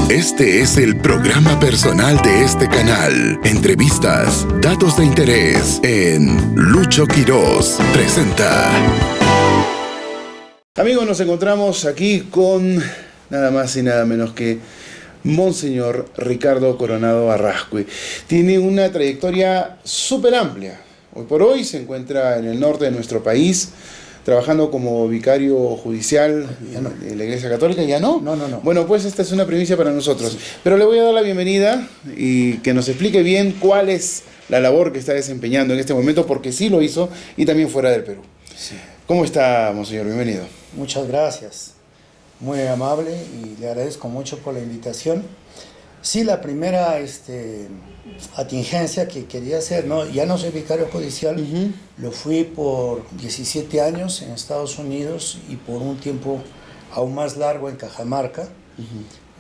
Este es el programa personal de este canal. Entrevistas, datos de interés en Lucho Quiroz presenta. Amigos, nos encontramos aquí con nada más y nada menos que Monseñor Ricardo Coronado Arrasqui. Tiene una trayectoria súper amplia. Hoy por hoy se encuentra en el norte de nuestro país, trabajando como vicario judicial en la Iglesia Católica. ¿Ya no? No. Bueno, pues esta es una primicia para nosotros. Sí. Pero le voy a dar la bienvenida y que nos explique bien cuál es la labor que está desempeñando en este momento, porque sí lo hizo y también fuera del Perú. Sí. ¿Cómo está, Monseñor? Bienvenido. Muchas gracias. Muy amable y le agradezco mucho por la invitación. Sí, la primera atingencia que quería hacer, ya no soy vicario judicial, lo fui por 17 años en Estados Unidos y por un tiempo aún más largo en Cajamarca.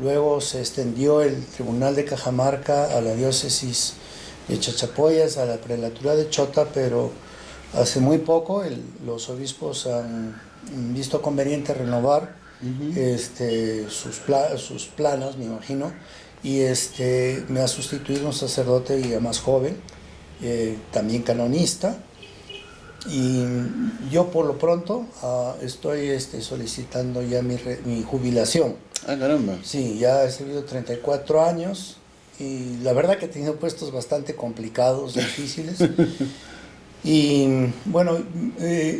Luego se extendió el Tribunal de Cajamarca a la diócesis de Chachapoyas, a la prelatura de Chota, pero hace muy poco los obispos han visto conveniente renovar sus planos, me imagino, y me ha sustituido un sacerdote ya más joven, también canonista, y yo por lo pronto estoy solicitando ya mi jubilación. Ah, caramba. Sí, ya he servido 34 años y la verdad que he tenido puestos bastante complicados, difíciles. Y bueno,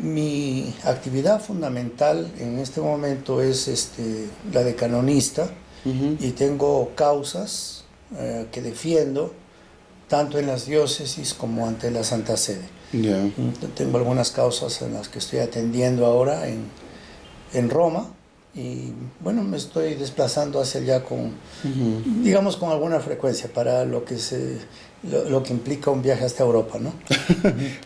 mi actividad fundamental en este momento es la de canonista, y tengo causas que defiendo tanto en las diócesis como ante la Santa Sede. Yeah. Tengo algunas causas en las que estoy atendiendo ahora en Roma, y bueno, me estoy desplazando hacia allá digamos con alguna frecuencia para lo que implica un viaje hasta Europa, ¿no?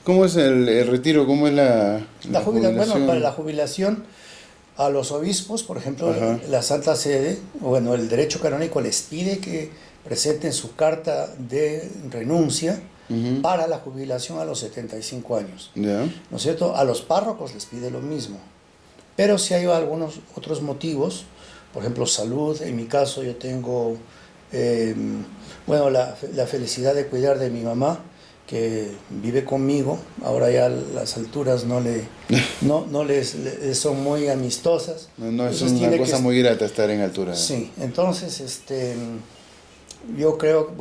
¿Cómo es el retiro? ¿Cómo es la jubilación? Bueno, para la jubilación, a los obispos, por ejemplo, la Santa Sede, el derecho canónico les pide que presenten su carta de renuncia para la jubilación a los 75 años. Yeah. ¿No es cierto? A los párrocos les pide lo mismo. Pero si hay algunos otros motivos, por ejemplo, salud. En mi caso yo tengo la felicidad de cuidar de mi mamá, que vive conmigo. Ahora ya las alturas no les son muy amistosas. No es una cosa muy grata estar en altura. Sí, entonces yo creo,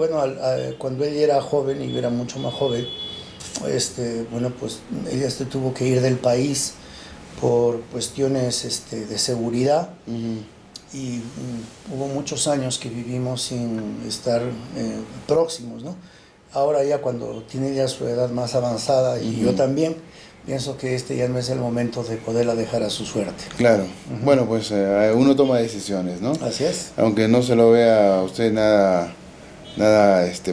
cuando ella era joven y era mucho más joven, pues ella tuvo que ir del país por cuestiones de seguridad. Y hubo muchos años que vivimos sin estar próximos, ¿no? Ahora ya cuando tiene ya su edad más avanzada, y yo también, pienso que ya no es el momento de poderla dejar a su suerte. Claro. Bueno, pues uno toma decisiones, ¿no? Así es. Aunque no se lo vea a usted nada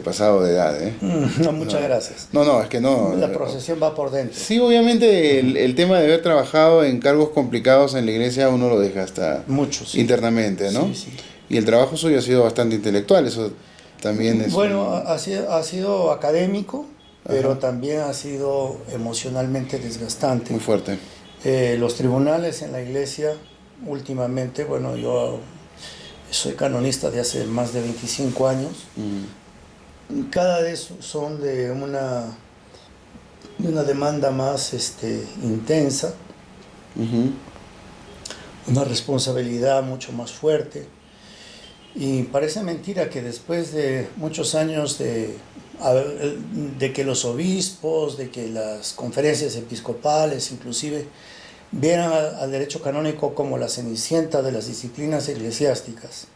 pasado de edad, ¿eh? No, muchas gracias. No, es que no. La procesión va por dentro. Sí, obviamente el tema de haber trabajado en cargos complicados en la iglesia uno lo deja hasta sí. internamente, ¿no? Sí. Y el trabajo suyo ha sido bastante intelectual, eso también es... Bueno, ha sido académico, pero también ha sido emocionalmente desgastante. Muy fuerte. Los tribunales en la iglesia, últimamente, yo soy canonista de hace más de 25 años. Cada vez son de una demanda más intensa, una responsabilidad mucho más fuerte. Y parece mentira que después de muchos años de que los obispos, de que las conferencias episcopales inclusive vieran al derecho canónico como la cenicienta de las disciplinas eclesiásticas,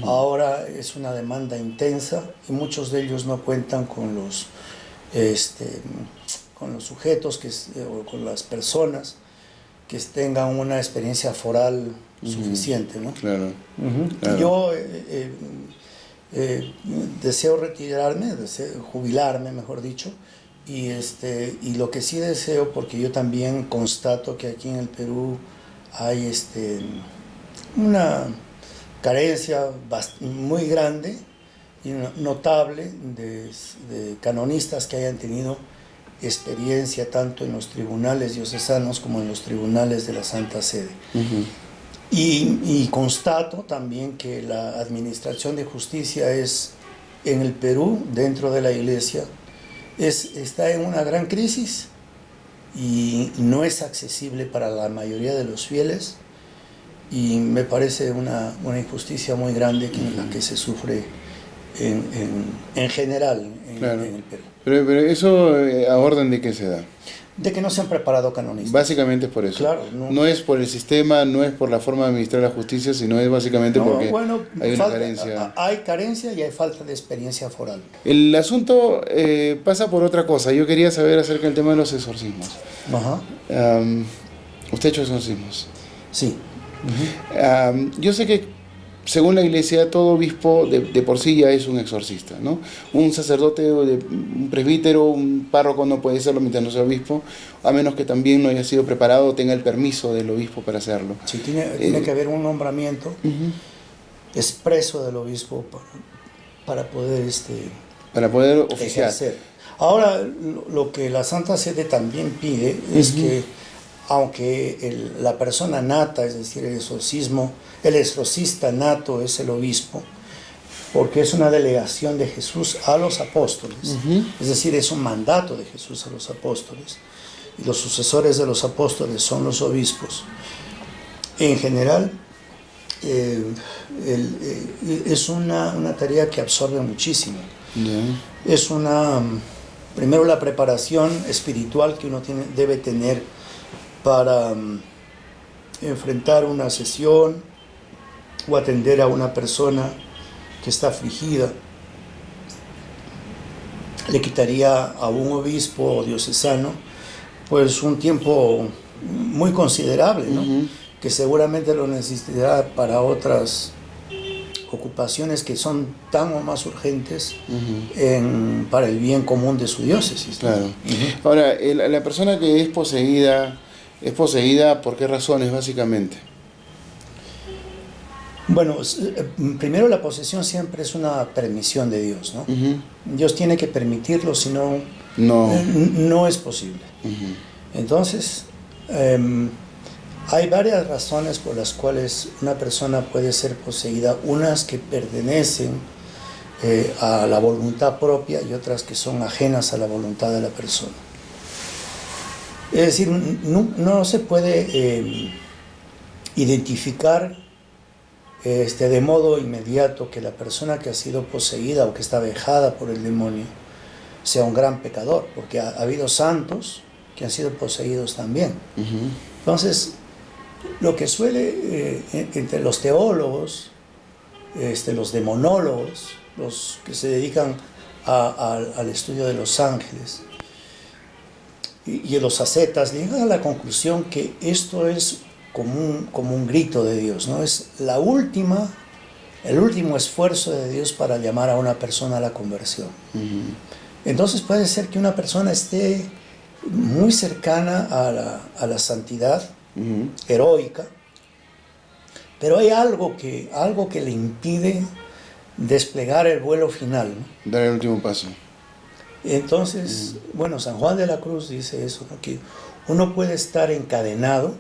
ahora es una demanda intensa y muchos de ellos no cuentan con los sujetos o con las personas que tengan una experiencia foral suficiente, ¿no? Claro. Claro. Yo deseo jubilarme, mejor dicho, y lo que sí deseo, porque yo también constato que aquí en el Perú hay una carencia muy grande y notable de canonistas que hayan tenido experiencia tanto en los tribunales diocesanos como en los tribunales de la Santa Sede. Y constato también que la administración de justicia es en el Perú, dentro de la iglesia, está en una gran crisis y no es accesible para la mayoría de los fieles, y me parece una injusticia muy grande la que se sufre en general Claro. en el Perú. Pero eso, ¿a orden de qué se da? De que no se han preparado canonistas. Básicamente es por eso. Claro, no es por el sistema, no es por la forma de administrar la justicia, sino es básicamente porque hay una carencia. Hay carencia y hay falta de experiencia foral. El asunto pasa por otra cosa. Yo quería saber acerca del tema de los exorcismos. Ajá. ¿Usted ha hecho exorcismos? Sí. Yo sé que según la iglesia todo obispo de por sí ya es un exorcista, ¿no? Un sacerdote, un presbítero, un párroco no puede serlo mientras no sea obispo, a menos que también no haya sido preparado o tenga el permiso del obispo para hacerlo. Sí, tiene que haber un nombramiento expreso del obispo para poder oficiar. ejercer. Ahora, lo que la Santa Sede también pide es que, aunque la persona nata, es decir, el exorcista nato es el obispo, porque es una delegación de Jesús a los apóstoles, es decir, es un mandato de Jesús a los apóstoles, y los sucesores de los apóstoles son los obispos. En general, es una tarea que absorbe muchísimo. Yeah. Es primero la preparación espiritual que uno debe tener para enfrentar una sesión o atender a una persona que está afligida. Le quitaría a un obispo diocesano pues un tiempo muy considerable, ¿no? Que seguramente lo necesitará para otras ocupaciones que son tan o más urgentes para el bien común de su diócesis, ¿no? Claro. Ahora, la persona que es poseída ¿por qué razones básicamente? Bueno, primero la posesión siempre es una permisión de Dios, ¿no? Dios tiene que permitirlo, si no, no es posible. Entonces, hay varias razones por las cuales una persona puede ser poseída, unas que pertenecen a la voluntad propia y otras que son ajenas a la voluntad de la persona. Es decir, no se puede identificar de modo inmediato que la persona que ha sido poseída o que está vejada por el demonio sea un gran pecador, porque ha habido santos que han sido poseídos también. Entonces, lo que suele entre los teólogos, los demonólogos, los que se dedican al estudio de los ángeles, y los ascetas, llegan a la conclusión que esto es como un grito de Dios, ¿no? Es el último esfuerzo de Dios para llamar a una persona a la conversión. Entonces puede ser que una persona esté muy cercana a la santidad heroica, pero hay algo que le impide desplegar el vuelo final, ¿no? Dar el último paso. Entonces, bueno, San Juan de la Cruz dice eso, ¿no? Que uno puede estar encadenado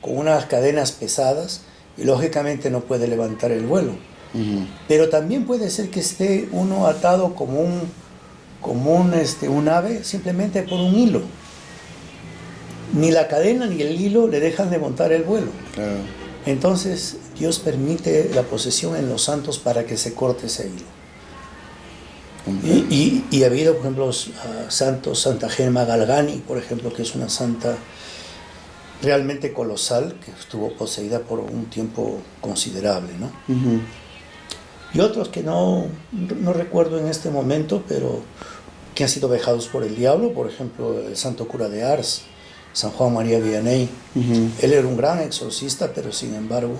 con unas cadenas pesadas y lógicamente no puede levantar el vuelo. Pero también puede ser que esté uno atado como un ave simplemente por un hilo. Ni la cadena ni el hilo le dejan de montar el vuelo. Claro. Entonces Dios permite la posesión en los santos para que se corte ese hilo. Y ha habido, por ejemplo, santos, Santa Gemma Galgani, por ejemplo, que es una santa realmente colosal, que estuvo poseída por un tiempo considerable, ¿no? Y otros que no recuerdo en este momento, pero que han sido vejados por el diablo, por ejemplo, el santo cura de Ars, San Juan María Vianney. Él era un gran exorcista, pero sin embargo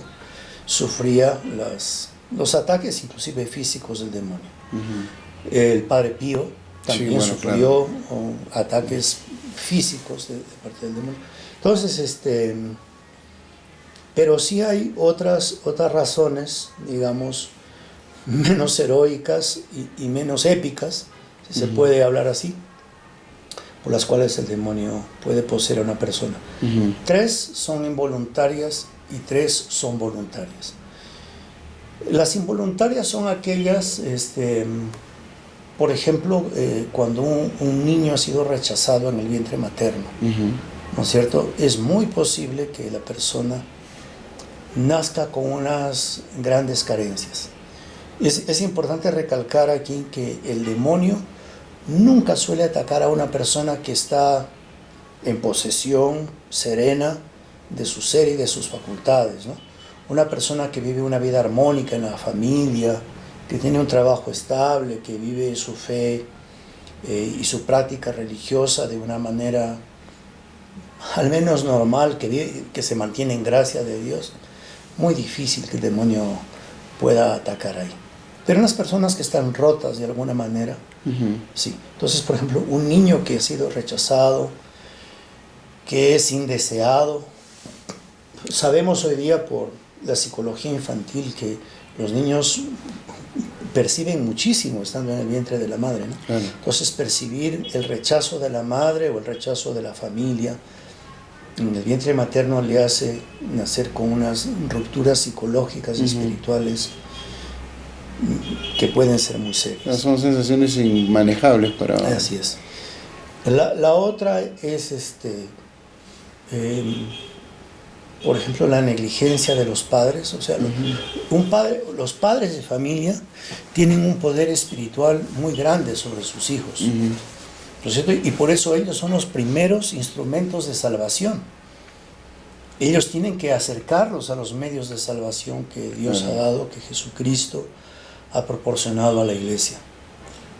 sufría los ataques, inclusive físicos, del demonio. El Padre Pío también sufrió ataques físicos de parte del demonio. Entonces, pero sí hay otras razones, digamos, menos heroicas y menos épicas, si se puede hablar así, por las cuales el demonio puede poseer a una persona. 3 son involuntarias y 3 son voluntarias. Las involuntarias son aquellas, por ejemplo, cuando un niño ha sido rechazado en el vientre materno, ¿no es cierto? Es muy posible que la persona nazca con unas grandes carencias. Es importante recalcar aquí que el demonio nunca suele atacar a una persona que está en posesión serena de su ser y de sus facultades, ¿no? Una persona que vive una vida armónica en la familia, que tiene un trabajo estable, que vive su fe y su práctica religiosa de una manera al menos normal, que se mantiene en gracia de Dios, muy difícil que el demonio pueda atacar ahí. Pero unas personas que están rotas de alguna manera, sí. Entonces, por ejemplo, un niño que ha sido rechazado, que es indeseado, sabemos hoy día por la psicología infantil que los niños perciben muchísimo estando en el vientre de la madre, ¿no? Claro. Entonces, percibir el rechazo de la madre o el rechazo de la familia en el vientre materno le hace nacer con unas rupturas psicológicas y espirituales que pueden ser muy serias. Son sensaciones inmanejables para... Así es. La otra es por ejemplo, la negligencia de los padres. O sea, los padres de familia tienen un poder espiritual muy grande sobre sus hijos, ¿no es cierto? Y por eso ellos son los primeros instrumentos de salvación. Ellos tienen que acercarlos a los medios de salvación que Dios ha dado, que Jesucristo ha proporcionado a la iglesia.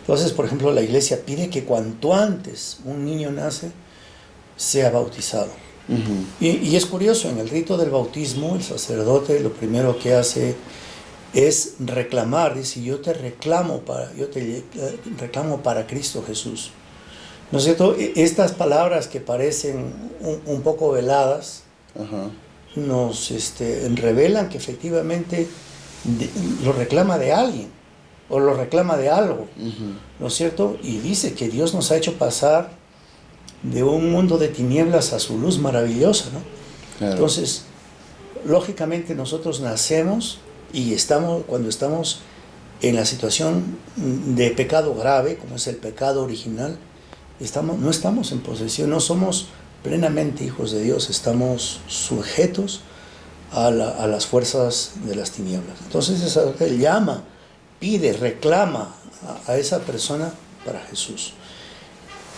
Entonces, por ejemplo, la iglesia pide que cuanto antes un niño nace, sea bautizado. Y es curioso, en el rito del bautismo, el sacerdote lo primero que hace es reclamar, dice, yo te reclamo para Cristo Jesús. ¿No es cierto? Estas palabras que parecen un poco veladas, nos revelan que efectivamente lo reclama de alguien, o lo reclama de algo, ¿no es cierto? Y dice que Dios nos ha hecho pasar de un mundo de tinieblas a su luz maravillosa, ¿no? Claro. Entonces, lógicamente nosotros nacemos y cuando estamos en la situación de pecado grave, como es el pecado original, no estamos en posesión, no somos plenamente hijos de Dios, estamos sujetos a las fuerzas de las tinieblas. Entonces, Él llama, pide, reclama a esa persona para Jesús.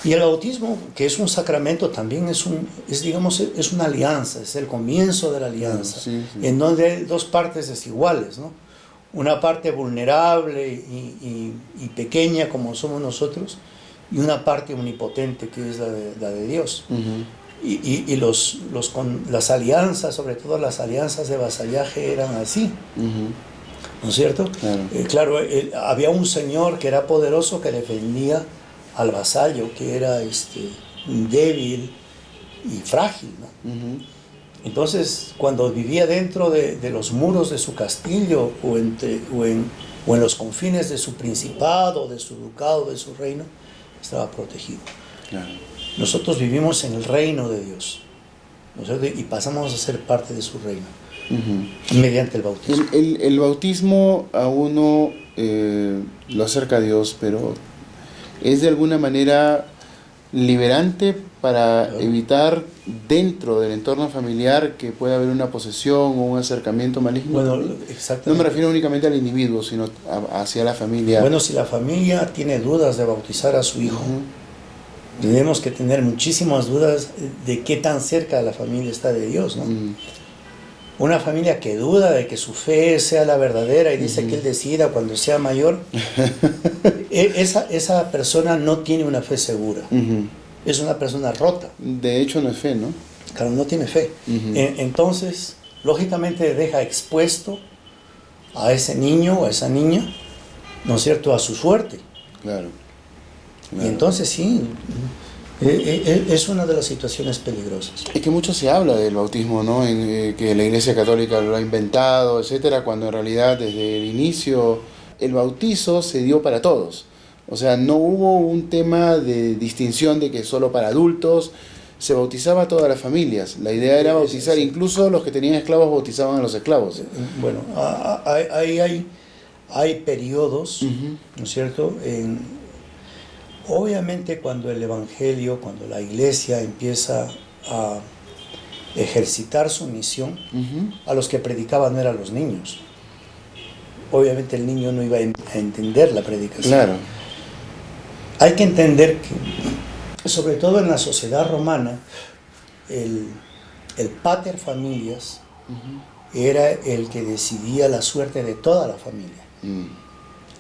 Y el bautismo, que es un sacramento, también es una alianza, es el comienzo de la alianza, en donde hay dos partes desiguales, ¿no? Una parte vulnerable y pequeña como somos nosotros, y una parte omnipotente que es la de Dios. Y las alianzas, sobre todo las alianzas de vasallaje, eran así, ¿no es cierto? Claro, había un señor que era poderoso que defendía al vasallo, que era débil y frágil, ¿no? Entonces, cuando vivía dentro de los muros de su castillo o en los confines de su principado, de su ducado, de su reino, estaba protegido. Claro. Nosotros vivimos en el reino de Dios, ¿no es cierto? Y pasamos a ser parte de su reino mediante el bautismo. El bautismo a uno lo acerca a Dios, pero es de alguna manera liberante para evitar dentro del entorno familiar que pueda haber una posesión o un acercamiento maligno. Bueno, exactamente. No me refiero únicamente al individuo, sino hacia la familia. Bueno, si la familia tiene dudas de bautizar a su hijo, tenemos que tener muchísimas dudas de qué tan cerca la familia está de Dios, ¿no? Una familia que duda de que su fe sea la verdadera y dice que Él decida cuando sea mayor, esa persona no tiene una fe segura. Es una persona rota. De hecho no es fe, ¿no? Claro, no tiene fe. Entonces, lógicamente deja expuesto a ese niño o a esa niña, ¿no es cierto?, a su suerte. Claro. Y entonces sí, es una de las situaciones peligrosas. Es que mucho se habla del bautismo, ¿no? Que la Iglesia Católica lo ha inventado, etcétera, cuando en realidad desde el inicio el bautizo se dio para todos. O sea, no hubo un tema de distinción de que solo para adultos, se bautizaba a todas las familias. La idea era bautizar, incluso los que tenían esclavos bautizaban a los esclavos. Bueno, hay periodos, ¿no es cierto? Obviamente cuando el Evangelio, cuando la Iglesia empieza a ejercitar su misión, a los que predicaban no eran los niños. Obviamente el niño no iba a entender la predicación. Claro. Hay que entender que, sobre todo en la sociedad romana, el pater familias era el que decidía la suerte de toda la familia.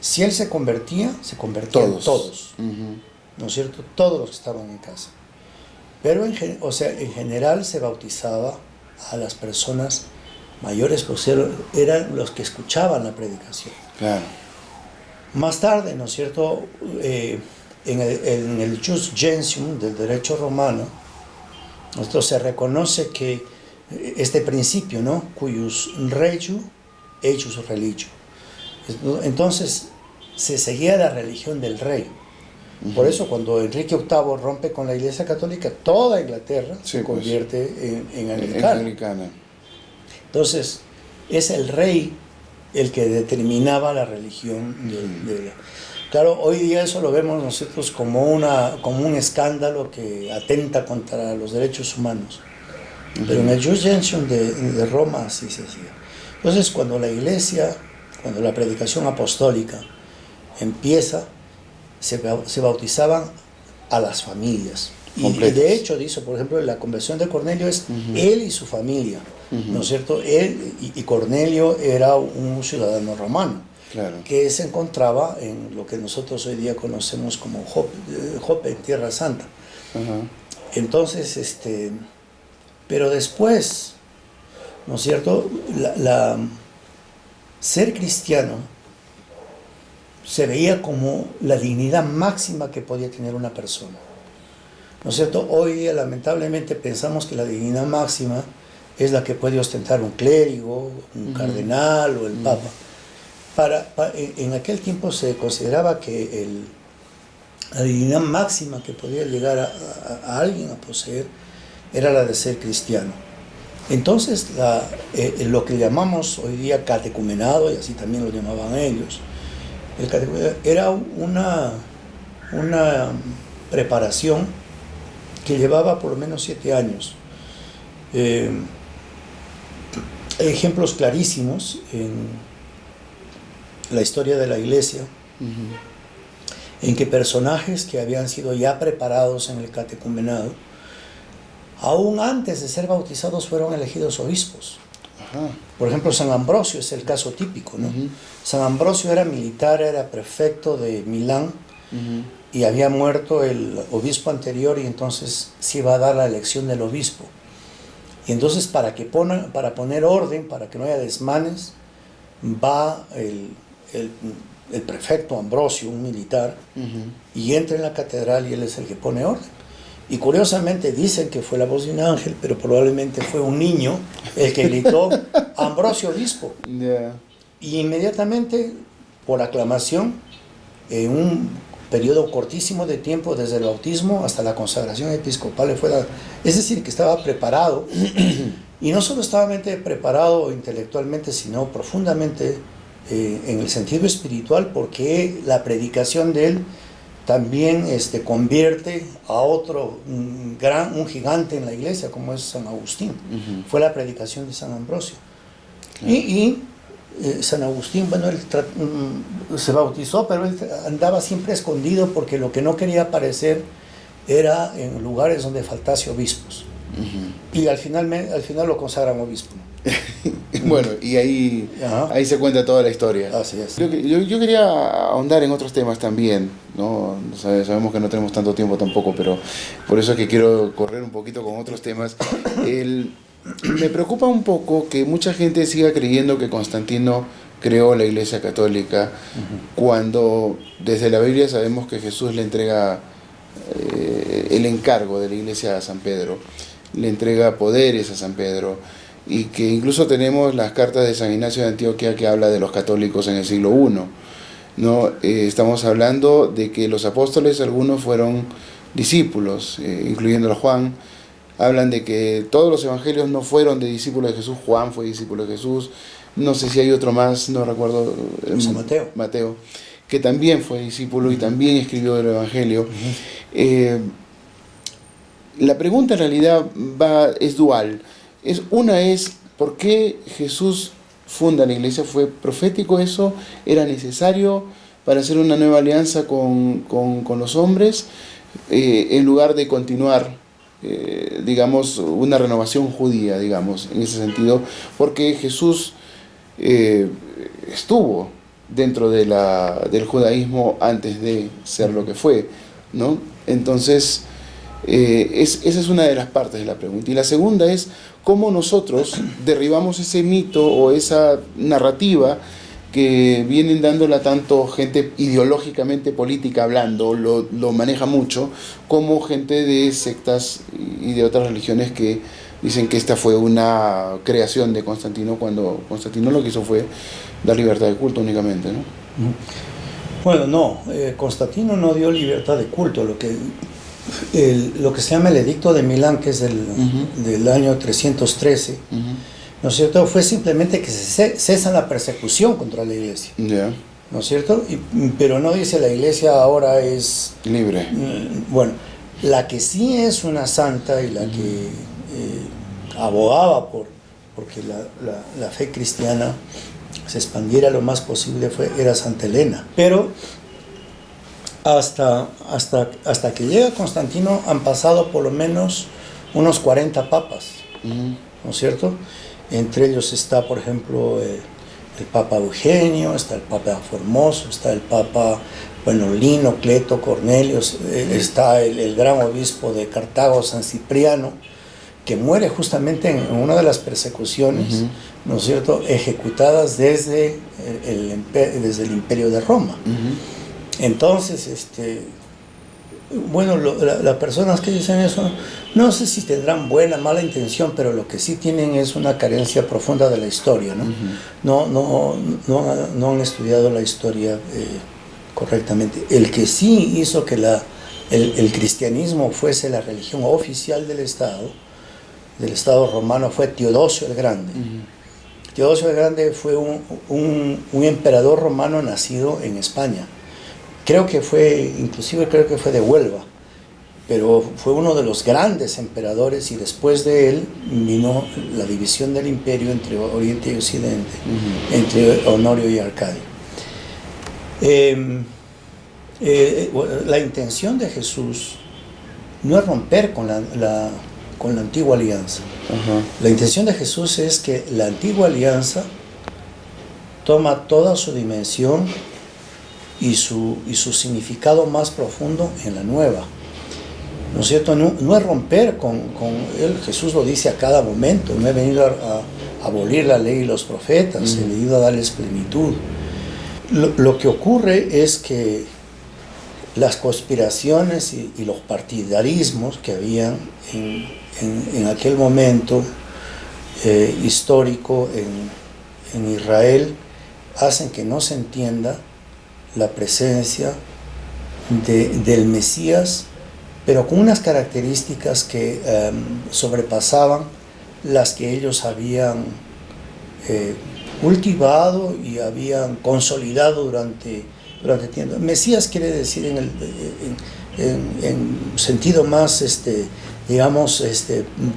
Si él se convertían todos. ¿No es cierto? Todos los que estaban en casa. Pero en general se bautizaba a las personas mayores, pues eran los que escuchaban la predicación. Claro. Más tarde, ¿no es cierto? En el Jus Gentium del derecho romano, esto se reconoce que este principio, ¿no? Cuius regio, ejus religio. Entonces, se seguía la religión del rey. Por eso, cuando Enrique VIII rompe con la Iglesia Católica, toda Inglaterra se convierte en anglicana. Entonces, es el rey el que determinaba la religión Claro, hoy día eso lo vemos nosotros como un escándalo que atenta contra los derechos humanos. Pero en el Jus Gentium de Roma así se hacía. Entonces, cuando la predicación apostólica empieza, se bautizaban a las familias. Y de hecho, dice, por ejemplo, la conversión de Cornelio es él y su familia, ¿no es cierto? Él y Cornelio era un ciudadano romano, claro, que se encontraba en lo que nosotros hoy día conocemos como Jope, en Tierra Santa. Entonces, pero después, ¿no es cierto? Ser cristiano se veía como la dignidad máxima que podía tener una persona, ¿no es cierto? Hoy día lamentablemente pensamos que la dignidad máxima es la que puede ostentar un clérigo, un cardenal o el papa. En aquel tiempo se consideraba que la dignidad máxima que podía llegar a alguien a poseer era la de ser cristiano. Entonces lo que llamamos hoy día catecumenado, y así también lo llamaban ellos, el catecumenado era una preparación que llevaba por lo menos 7 años. Hay ejemplos clarísimos en la historia de la Iglesia, en que personajes que habían sido ya preparados en el catecumenado, aún antes de ser bautizados, fueron elegidos obispos. Por ejemplo, San Ambrosio es el caso típico, ¿no? San Ambrosio era militar, era prefecto de Milán, y había muerto el obispo anterior, y entonces se iba a dar la elección del obispo. Y entonces para poner orden, para que no haya desmanes, va el prefecto Ambrosio, un militar, y entra en la catedral y él es el que pone orden. Y curiosamente dicen que fue la voz de un ángel, pero probablemente fue un niño el que gritó Ambrosio obispo. Y inmediatamente, por aclamación, en un periodo cortísimo de tiempo, desde el bautismo hasta la consagración episcopal, es decir, que estaba preparado, y no solo estaba preparado intelectualmente, sino profundamente en el sentido espiritual, porque la predicación de él también convierte a otro, un gigante en la iglesia, como es San Agustín. Fue la predicación de San Ambrosio. Y San Agustín, bueno, él se bautizó, pero él andaba siempre escondido, porque lo que no quería aparecer era en lugares donde faltase obispos. Y al final lo consagran obispo. Bueno, y ahí se cuenta toda la historia. Así es. Yo quería ahondar en otros temas también, ¿no? Sabemos que no tenemos tanto tiempo tampoco, pero por eso es que quiero correr un poquito con otros temas. Me preocupa un poco que mucha gente siga creyendo que Constantino creó la Iglesia Católica, cuando desde la Biblia sabemos que Jesús le entrega el encargo de la Iglesia a San Pedro, le entrega poderes a San Pedro, y que incluso tenemos las cartas de San Ignacio de Antioquía que habla de los católicos en el siglo I, ¿no? Estamos hablando de que los apóstoles, algunos fueron discípulos, incluyendo a Juan, hablan de que todos los evangelios no fueron de discípulos de Jesús. Juan fue discípulo de Jesús, no sé si hay otro más, no recuerdo, Mateo, que también fue discípulo y también escribió el evangelio. La pregunta en realidad es dual. Una es, ¿por qué Jesús funda la iglesia? ¿Fue profético eso? ¿Era necesario para hacer una nueva alianza con los hombres? En lugar de continuar, digamos, una renovación judía, digamos, en ese sentido, porque Jesús estuvo dentro del judaísmo antes de ser lo que fue, ¿no? Entonces, esa es una de las partes de la pregunta. Y la segunda es cómo nosotros derribamos ese mito o esa narrativa que vienen dándola tanto gente ideológicamente política hablando, lo maneja mucho, como gente de sectas y de otras religiones que dicen que esta fue una creación de Constantino, cuando Constantino lo que hizo fue dar libertad de culto únicamente, ¿no? Bueno, no, Constantino no dio libertad de culto. Lo que se llama el Edicto de Milán, que es del año 313, ¿no es cierto?, fue simplemente que se cesa la persecución contra la iglesia. Yeah. ¿No es cierto? Pero no dice la iglesia ahora es libre. Bueno, la que sí es una santa y la que abogaba porque la fe cristiana se expandiera lo más posible era Santa Elena. Pero hasta que llega Constantino han pasado por lo menos unos 40 papas, ¿no es cierto? Entre ellos está, por ejemplo, el Papa Eugenio, está el Papa Formoso, está el Papa, Lino, Cleto, Cornelio, está el gran obispo de Cartago, San Cipriano, que muere justamente en una de las persecuciones, ¿no es cierto?, ejecutadas desde el Imperio de Roma. Entonces, las personas que dicen eso, no sé si tendrán buena o mala intención, pero lo que sí tienen es una carencia profunda de la historia, ¿no? No han estudiado la historia correctamente. El que sí hizo que el cristianismo fuese la religión oficial del Estado romano fue Teodosio el Grande. Teodosio el Grande fue un emperador romano nacido en España. Creo que fue de Huelva, pero fue uno de los grandes emperadores, y después de él vino la división del imperio entre Oriente y Occidente, entre Honorio y Arcadio. La intención de Jesús no es romper con la antigua alianza. La intención de Jesús es que la antigua alianza toma toda su dimensión y su significado más profundo en la nueva, ¿no es cierto? No es romper con él. Jesús lo dice a cada momento: no he venido a abolir la ley y los profetas, he venido a darles plenitud. Lo que ocurre es que las conspiraciones y los partidarismos que habían en aquel momento histórico en Israel hacen que no se entienda la presencia del Mesías, pero con unas características que sobrepasaban las que ellos habían cultivado y habían consolidado durante tiempo. Mesías quiere decir en sentido más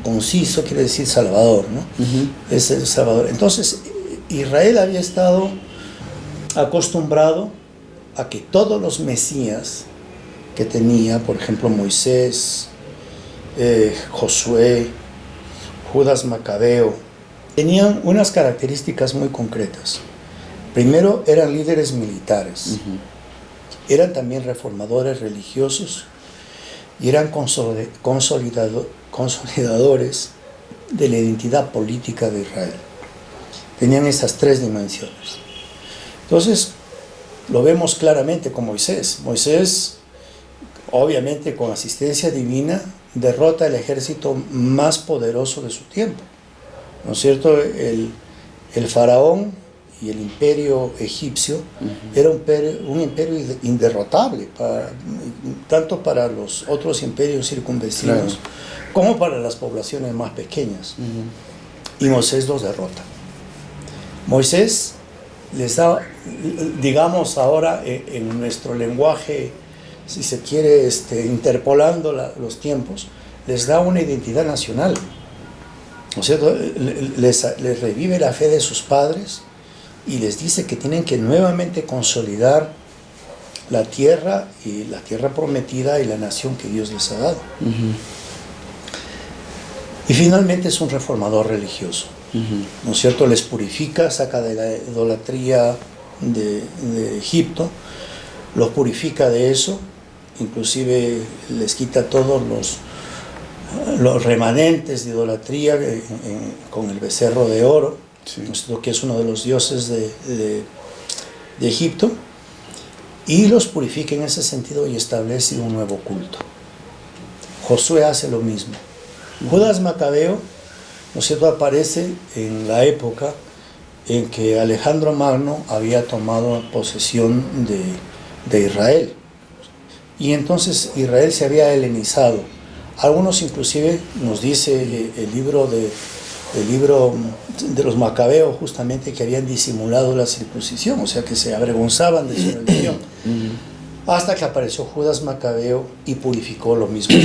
conciso, quiere decir Salvador, ¿no? Es el Salvador. Entonces Israel había estado acostumbrado a que todos los Mesías que tenía, por ejemplo Moisés, Josué, Judas Macabeo, tenían unas características muy concretas. Primero, eran líderes militares, eran también reformadores religiosos y eran consolidadores de la identidad política de Israel. Tenían esas tres dimensiones. Entonces, lo vemos claramente con Moisés. Moisés, obviamente con asistencia divina, derrota el ejército más poderoso de su tiempo, ¿no es cierto? El faraón y el imperio egipcio era un imperio inderrotable, tanto para los otros imperios circunvecinos como para las poblaciones más pequeñas. Y Moisés los derrota. Moisés les da, digamos ahora en nuestro lenguaje, si se quiere, interpolando los tiempos, les da una identidad nacional. ¿No es cierto? Les revive la fe de sus padres y les dice que tienen que nuevamente consolidar la tierra prometida y la nación que Dios les ha dado. Y finalmente es un reformador religioso, ¿no es cierto? Les purifica, saca de la idolatría de Egipto, los purifica de eso, inclusive les quita todos los remanentes de idolatría con el becerro de oro, ¿no es cierto? Que es uno de los dioses de Egipto, y los purifica en ese sentido y establece un nuevo culto. Josué hace lo mismo. Judas Macabeo, ¿no es cierto?, aparece en la época en que Alejandro Magno había tomado posesión de Israel. Y entonces Israel se había helenizado. Algunos inclusive nos dice el libro de los Macabeos justamente que habían disimulado la circuncisión, o sea que se avergonzaban de su religión. Hasta que apareció Judas Macabeo y purificó lo mismo.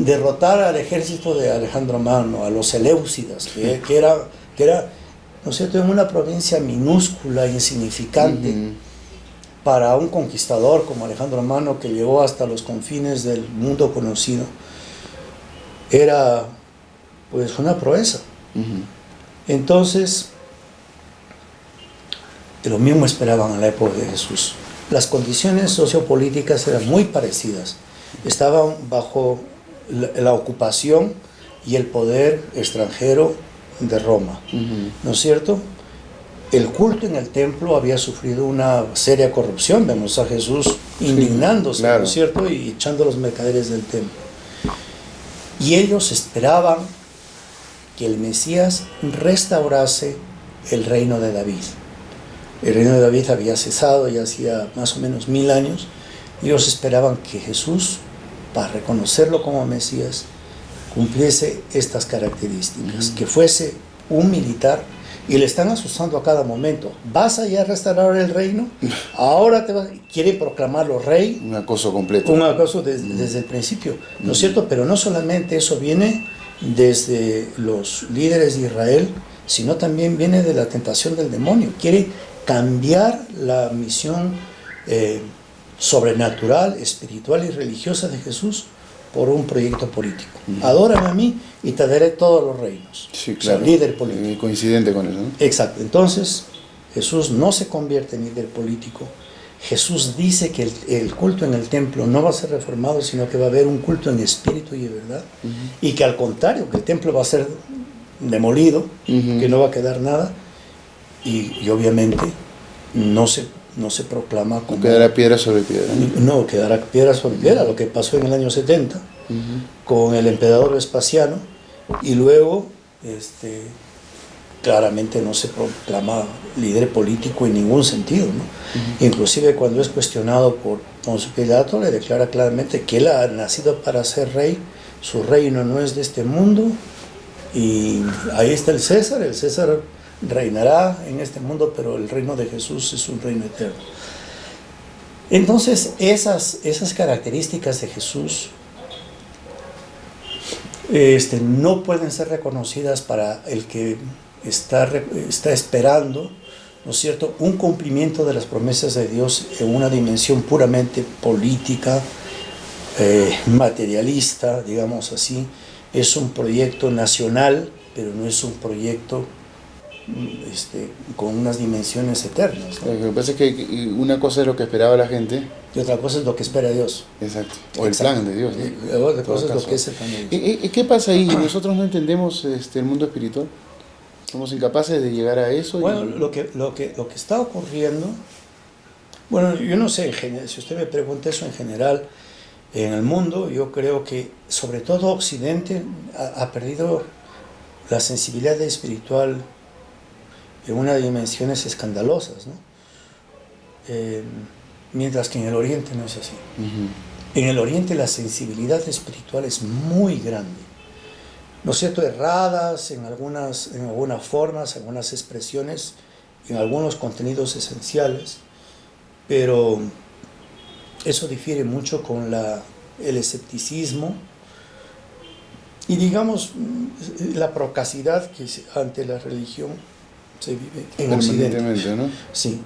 Derrotar al ejército de Alejandro Magno, a los Seleucidas, que era, ¿no es cierto?, en una provincia minúscula, insignificante, para un conquistador como Alejandro Magno, que llegó hasta los confines del mundo conocido, era pues una proeza. Entonces, lo mismo esperaban en la época de Jesús. Las condiciones sociopolíticas eran muy parecidas. Estaban bajo la ocupación y el poder extranjero de Roma, ¿no es cierto? El culto en el templo había sufrido una seria corrupción. Vemos a Jesús indignándose, ¿no es cierto?, y echando a los mercaderes del templo. Y ellos esperaban que el Mesías restaurase el reino de David. El reino de David había cesado ya hacía más o menos 1000 años. Y ellos esperaban que Jesús, para reconocerlo como Mesías, cumpliese estas características, que fuese un militar. Y le están asustando a cada momento. ¿Vas allá a restaurar el reino? Ahora quiere proclamarlo rey. Un acoso completo. Un acoso desde el principio, ¿no es cierto? Pero no solamente eso viene desde los líderes de Israel, sino también viene de la tentación del demonio. Quiere cambiar la misión sobrenatural, espiritual y religiosa de Jesús por un proyecto político. Adórame a mí y te daré todos los reinos. Sí, claro. O sea, líder político. Coincidente con eso, ¿no? Exacto. Entonces, Jesús no se convierte en líder político. Jesús dice que el culto en el templo no va a ser reformado, sino que va a haber un culto en espíritu y de verdad. Y que al contrario, que el templo va a ser demolido, que no va a quedar nada. Y obviamente no se proclama como... No quedará piedra sobre piedra. No, quedará piedra sobre piedra, lo que pasó en el año 70 con el emperador Vespasiano, y luego claramente no se proclama líder político en ningún sentido, ¿no? Inclusive cuando es cuestionado por Poncio Pilato, le declara claramente que él ha nacido para ser rey, su reino no es de este mundo, y ahí está el César reinará en este mundo, pero el reino de Jesús es un reino eterno. Entonces, esas características de Jesús no pueden ser reconocidas para el que está esperando, ¿no es cierto?, un cumplimiento de las promesas de Dios en una dimensión puramente política, materialista, digamos así. Es un proyecto nacional, pero no es un proyecto con unas dimensiones eternas, ¿no? Lo que pasa es que una cosa es lo que esperaba la gente y otra cosa es lo que espera Dios. Exacto. O el plan de Dios, ¿no? Otra cosa es lo que es el plan de Dios. ¿Y qué pasa ahí? ¿Nosotros no entendemos el mundo espiritual? ¿Somos incapaces de llegar a eso? Bueno, lo que está ocurriendo, bueno, yo no sé, si usted me pregunta eso en general, en el mundo, yo creo que sobre todo Occidente ha perdido la sensibilidad espiritual en unas dimensiones escandalosas, ¿no? Mientras que en el Oriente no es así. En el Oriente la sensibilidad espiritual es muy grande, ¿no es cierto? Erradas en algunas formas, en algunas expresiones, en algunos contenidos esenciales, pero eso difiere mucho con el escepticismo y, digamos, la procacidad que ante la religión se vive en Occidente, ¿no? Sí.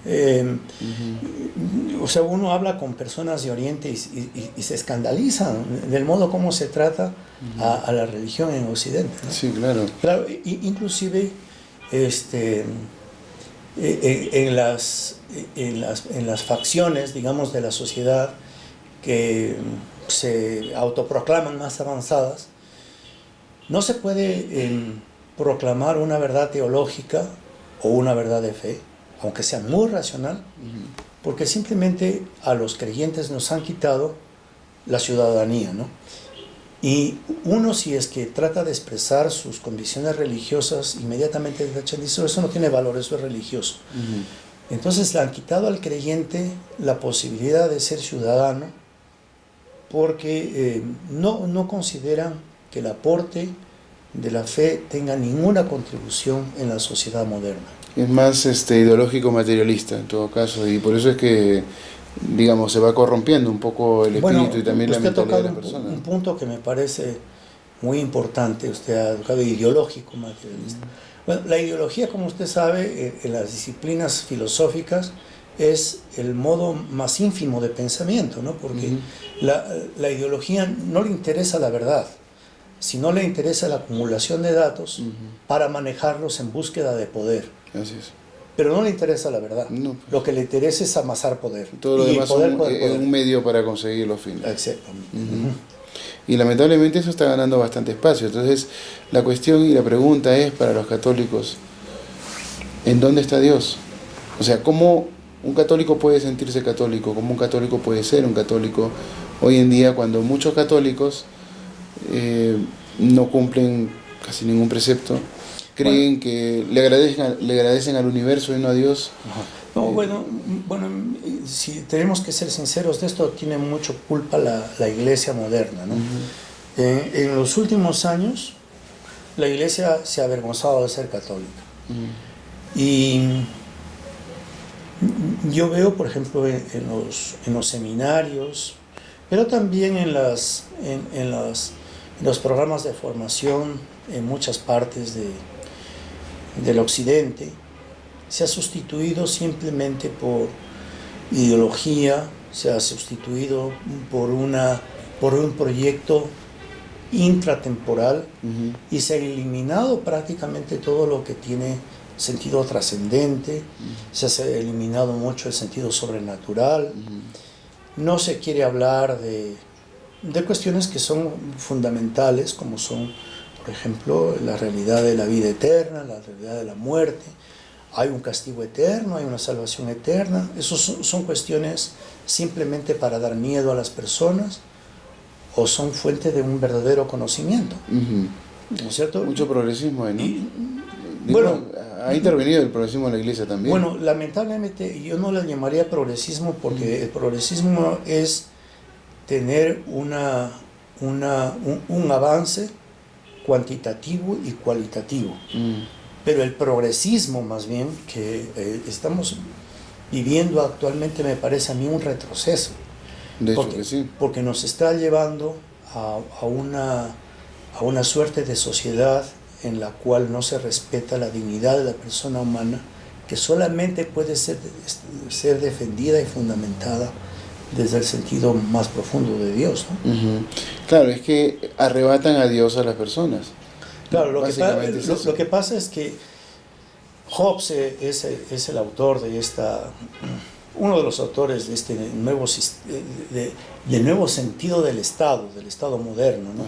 O sea, uno habla con personas de Oriente y se escandalizan del modo como se trata a la religión en Occidente, ¿no? Sí, claro. Claro, inclusive en las facciones, digamos, de la sociedad que se autoproclaman más avanzadas, no se puede proclamar una verdad teológica o una verdad de fe, aunque sea muy racional, porque simplemente a los creyentes nos han quitado la ciudadanía, ¿no? Y uno, si es que trata de expresar sus convicciones religiosas, inmediatamente dice, eso no tiene valor, eso es religioso. Entonces le han quitado al creyente la posibilidad de ser ciudadano, porque no consideran que el aporte de la fe tenga ninguna contribución en la sociedad moderna. Es más ideológico materialista en todo caso, y por eso es que, digamos, se va corrompiendo un poco el espíritu y también la mentalidad de la persona. Un punto que me parece muy importante, usted ha tocado, ideológico materialista. Bueno, la ideología, como usted sabe, en las disciplinas filosóficas es el modo más ínfimo de pensamiento, ¿no? Porque la ideología no le interesa la verdad, sino le interesa la acumulación de datos para manejarlos en búsqueda de poder. Así es. Pero no le interesa la verdad. No. Lo que le interesa es amasar poder. Todo lo demás poder. Es un medio para conseguir los fines. Exactamente. Y lamentablemente eso está ganando bastante espacio. Entonces, la cuestión y la pregunta es para los católicos, ¿en dónde está Dios? O sea, ¿cómo un católico puede sentirse católico? ¿Cómo un católico puede ser un católico hoy en día cuando muchos católicos no cumplen casi ningún precepto? Creen que le agradecen al universo y no a Dios. No, bueno, si tenemos que ser sinceros, de esto tiene mucho culpa la iglesia moderna, ¿no? En los últimos años, la iglesia se ha avergonzado de ser católica. Y yo veo, por ejemplo, en los seminarios, pero también en los programas de formación en muchas partes del occidente, se ha sustituido simplemente por ideología, se ha sustituido por un proyecto intratemporal y se ha eliminado prácticamente todo lo que tiene sentido trascendente, se ha eliminado mucho el sentido sobrenatural, no se quiere hablar de cuestiones que son fundamentales, como son, por ejemplo, la realidad de la vida eterna, la realidad de la muerte. Hay un castigo eterno, hay una salvación eterna. Esas son cuestiones simplemente para dar miedo a las personas o son fuente de un verdadero conocimiento. ¿No es cierto? Mucho progresismo ahí, ¿no? Bueno, ha intervenido el progresismo en la iglesia también. Bueno, lamentablemente yo no le llamaría progresismo porque el progresismo es tener un avance cuantitativo y cualitativo. Pero el progresismo, más bien, que estamos viviendo actualmente, me parece a mí un retroceso. De hecho que sí. Porque nos está llevando a una suerte de sociedad en la cual no se respeta la dignidad de la persona humana, que solamente puede ser defendida y fundamentada desde el sentido más profundo de Dios, ¿no? Claro, es que arrebatan a Dios a las personas. Claro, lo que pasa es que Hobbes es el autor de uno de los autores de este nuevo sentido del Estado moderno, ¿no?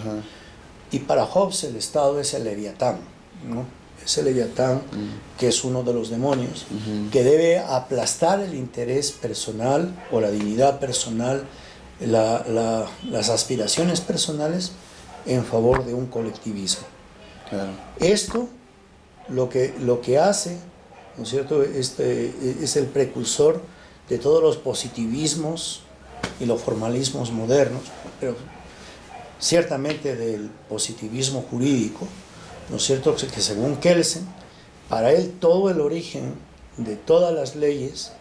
Y para Hobbes el Estado es el Leviatán, ¿no? Es el Leviatán, que es uno de los demonios, que debe aplastar el interés personal o la dignidad personal, las aspiraciones personales en favor de un colectivismo. Claro. Esto lo que hace ¿no es cierto? Este es el precursor de todos los positivismos y los formalismos modernos, pero ciertamente del positivismo jurídico, ¿no es cierto? Que según Kelsen, para él todo el origen de todas las leyes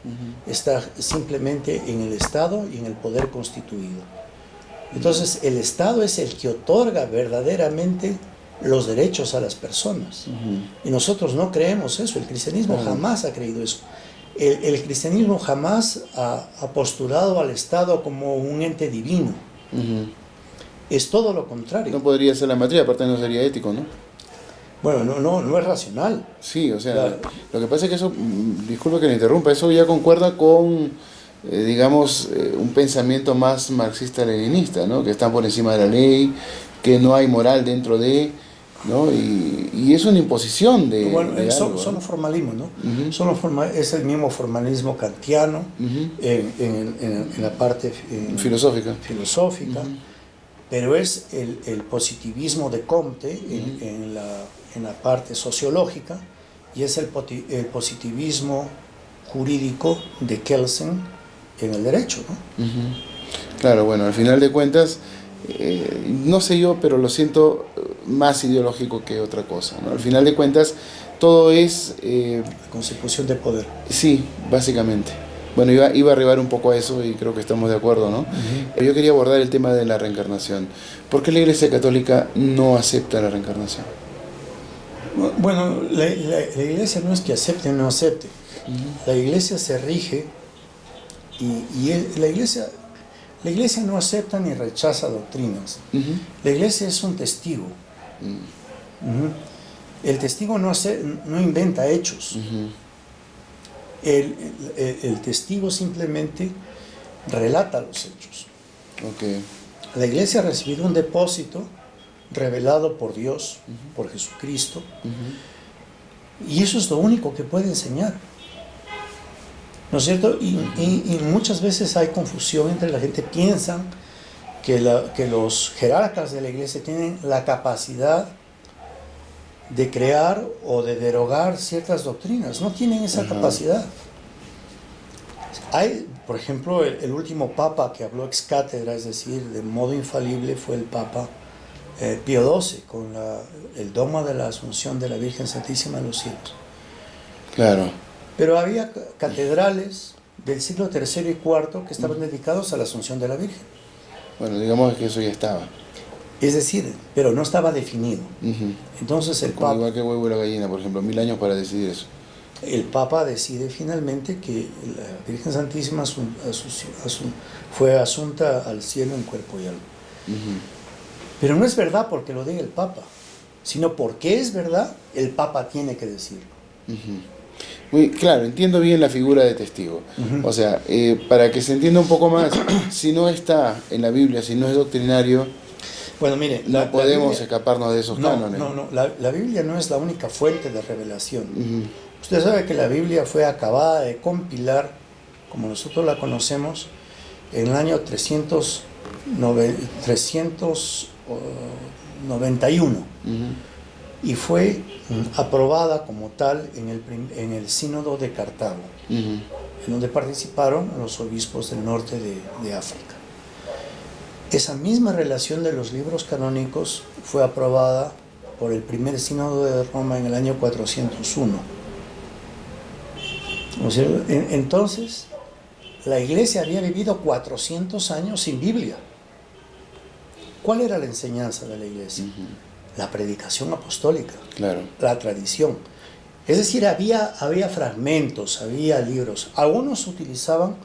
está simplemente en el Estado y en el poder constituido. Entonces el Estado es el que otorga verdaderamente los derechos a las personas. Y nosotros no creemos eso, el cristianismo jamás ha creído eso. El cristianismo jamás ha postulado al Estado como un ente divino. Es todo lo contrario. No podría ser la matriz, aparte no sería ético, ¿no? Bueno, no es racional. Sí, o sea, Claro. lo que pasa es que eso, disculpa que le interrumpa, eso ya concuerda con, digamos, un pensamiento más marxista-leninista, ¿no? Que están por encima de la ley, que no hay moral dentro de, ¿no? Y es una imposición de, Bueno, de son algo, ¿no? los formalismos, ¿no? Es el mismo formalismo kantiano en la parte Filosófica. Pero es el positivismo de Comte en la parte sociológica, y es el positivismo jurídico de Kelsen en el derecho, ¿no? Claro, bueno, al final de cuentas, no sé yo, pero lo siento más ideológico que otra cosa, ¿no? Al final de cuentas, todo es... La consecución de poder. Sí, básicamente. Bueno, iba a arribar un poco a eso y creo que estamos de acuerdo, ¿no? Yo quería abordar el tema de la reencarnación. ¿Por qué la Iglesia Católica no acepta la reencarnación? Bueno, la Iglesia no es que acepte o no acepte. La Iglesia se rige la Iglesia no acepta ni rechaza doctrinas. La Iglesia es un testigo. El testigo no inventa hechos. El testigo simplemente relata los hechos. Okay. La Iglesia ha recibido un depósito revelado por Dios, por Jesucristo, y eso es lo único que puede enseñar, ¿no es cierto? Y muchas veces hay confusión entre la gente. Piensan que los jerarcas de la Iglesia tienen la capacidad de crear o de derogar ciertas doctrinas. No tienen esa capacidad. Hay, por ejemplo, el último papa que habló ex cátedra, es decir, de modo infalible, fue el Papa Pío XII, con el dogma de la Asunción de la Virgen Santísima a los cielos. Claro. Pero había catedrales del siglo III y IV que estaban dedicados a la Asunción de la Virgen. Bueno, digamos que eso ya estaba. Es decir, pero no estaba definido. Entonces el Como Papa... igual que huevo y la gallina, por ejemplo, 1000 años para decidir eso. El Papa decide finalmente que la Virgen Santísima fue asunta al cielo en cuerpo y alma. Pero no es verdad porque lo diga el Papa, sino porque es verdad, el Papa tiene que decirlo. Muy claro, entiendo bien la figura de testigo. O sea, para que se entienda un poco más, si no está en la Biblia, si no es doctrinario, bueno, mire, no podemos escaparnos de esos cánones. No, la Biblia no es la única fuente de revelación. Usted sabe que la Biblia fue acabada de compilar, como nosotros la conocemos, en el año 391 y fue aprobada como tal en el Sínodo de Cartago, en donde participaron los obispos del norte de África. Esa misma relación de los libros canónicos fue aprobada por el primer Sínodo de Roma en el año 401. O sea, entonces, la Iglesia había vivido 400 años sin Biblia. ¿Cuál era la enseñanza de la Iglesia? La predicación apostólica, Claro. la tradición. Es decir, había fragmentos, había libros. Algunos utilizaban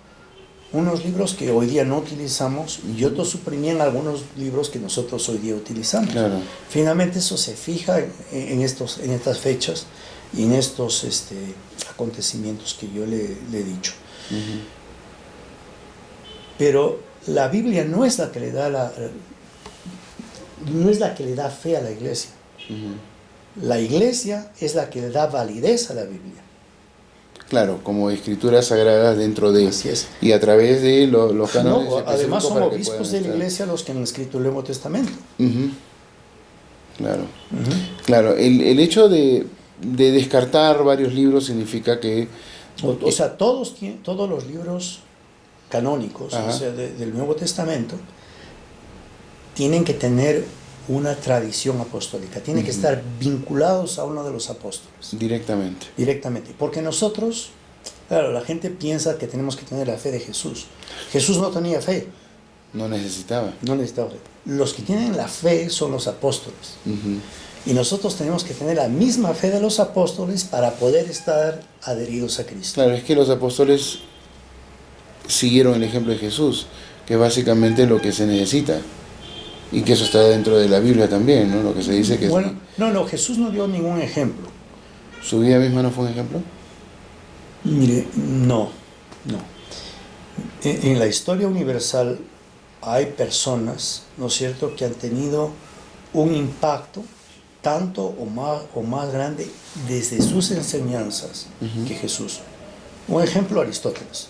unos libros que hoy día no utilizamos y otros suprimían algunos libros que nosotros hoy día utilizamos. Claro. Finalmente eso se fija en estas fechas y en estos acontecimientos que yo le he dicho. Pero la Biblia no es la que le da fe a la Iglesia. La Iglesia es la que le da validez a la Biblia. Claro, como escrituras sagradas dentro de... Así es. Y a través de los cánones... Además son para que obispos puedan de la estar. Iglesia los que han escrito el Nuevo Testamento. Claro. Claro, el hecho de de descartar varios libros significa que... O sea, todos los libros canónicos, o sea, del Nuevo Testamento, tienen que tener una tradición apostólica, tienen que estar vinculados a uno de los apóstoles. Directamente. Directamente. Porque nosotros, claro, la gente piensa que tenemos que tener la fe de Jesús. Jesús no tenía fe. No necesitaba. No necesitaba fe. Los que tienen la fe son los apóstoles. Y nosotros tenemos que tener la misma fe de los apóstoles para poder estar adheridos a Cristo. Claro, es que los apóstoles siguieron el ejemplo de Jesús, que es básicamente lo que se necesita. Y que eso está dentro de la Biblia también, ¿no? Lo que se dice que... Bueno, no, Jesús no dio ningún ejemplo. ¿Su vida misma no fue un ejemplo? Mire, no. En la historia universal hay personas, ¿no es cierto?, que han tenido un impacto tanto o más grande desde sus enseñanzas que Jesús. Un ejemplo, Aristóteles.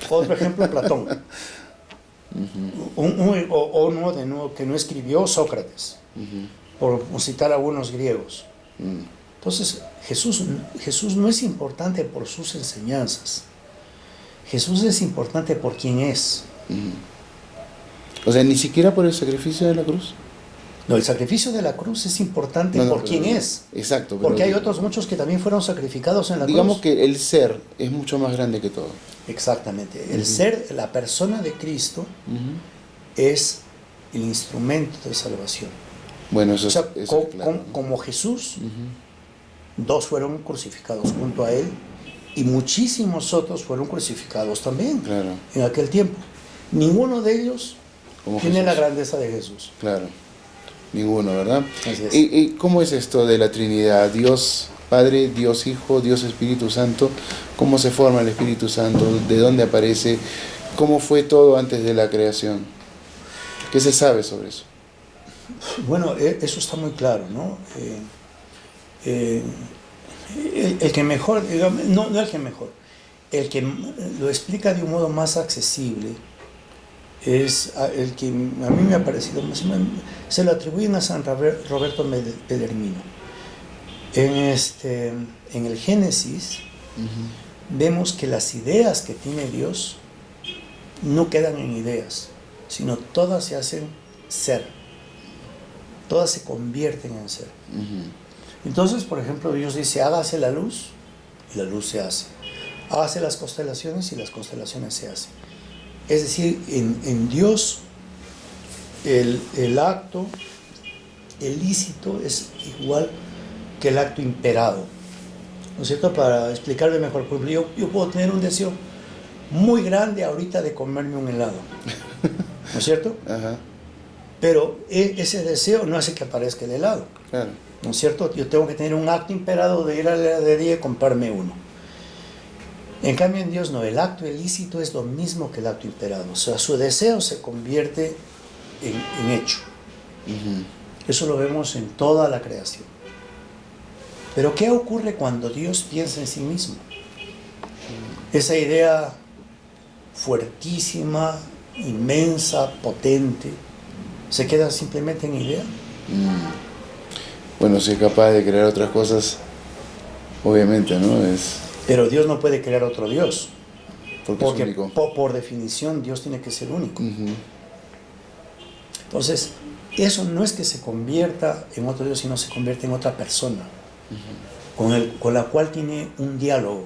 Otro ejemplo, Platón. Uno de nuevo que no escribió, Sócrates, por citar a algunos griegos. Entonces, Jesús no es importante por sus enseñanzas. Jesús es importante por quién es. O sea, ni siquiera por el sacrificio de la cruz. No, el sacrificio de la cruz es importante por quién es. Exacto. Porque hay otros muchos que también fueron sacrificados en la cruz. Digamos que el ser es mucho más grande que todo. Exactamente. El ser, la persona de Cristo, es el instrumento de salvación. Bueno, eso, o sea, es claro. Como Jesús, dos fueron crucificados junto a él y muchísimos otros fueron crucificados también en aquel tiempo. Ninguno de ellos tiene la grandeza de Jesús. Claro, ninguno, ¿verdad? Así es. ¿Y cómo es esto de la Trinidad? Dios Padre, Dios Hijo, Dios Espíritu Santo. ¿Cómo se forma el Espíritu Santo? ¿De dónde aparece? ¿Cómo fue todo antes de la creación? ¿Qué se sabe sobre eso? Bueno, eso está muy claro, ¿no? El que mejor, digamos, no el que mejor, el que lo explica de un modo más accesible es el que a mí me ha parecido, se lo atribuyen a San Roberto Bellarmino. En el Génesis vemos que las ideas que tiene Dios no quedan en ideas, sino todas se hacen ser, todas se convierten en ser. Entonces, por ejemplo, Dios dice, hágase la luz, y la luz se hace. Hágase las constelaciones, y las constelaciones se hacen. Es decir, en Dios el acto, el lícito es igual que el acto imperado. ¿No es cierto? Para explicarme mejor, por ejemplo, yo puedo tener un deseo muy grande ahorita de comerme un helado. ¿No es cierto? Pero ese deseo no hace que aparezca el helado. Claro. ¿No es cierto? Yo tengo que tener un acto imperado de ir a la heladería y comprarme uno. En cambio en Dios no, el acto ilícito es lo mismo que el acto imperado. O sea, su deseo se convierte en hecho. Eso lo vemos en toda la creación. Pero ¿qué ocurre cuando Dios piensa en sí mismo? Esa idea fuertísima, inmensa, potente, ¿se queda simplemente en idea? Bueno, si es capaz de crear otras cosas, obviamente, ¿no? Pero Dios no puede crear otro Dios. Porque es único. Por definición Dios tiene que ser único. Entonces, eso no es que se convierta en otro Dios, sino se convierte en otra persona, con la cual tiene un diálogo,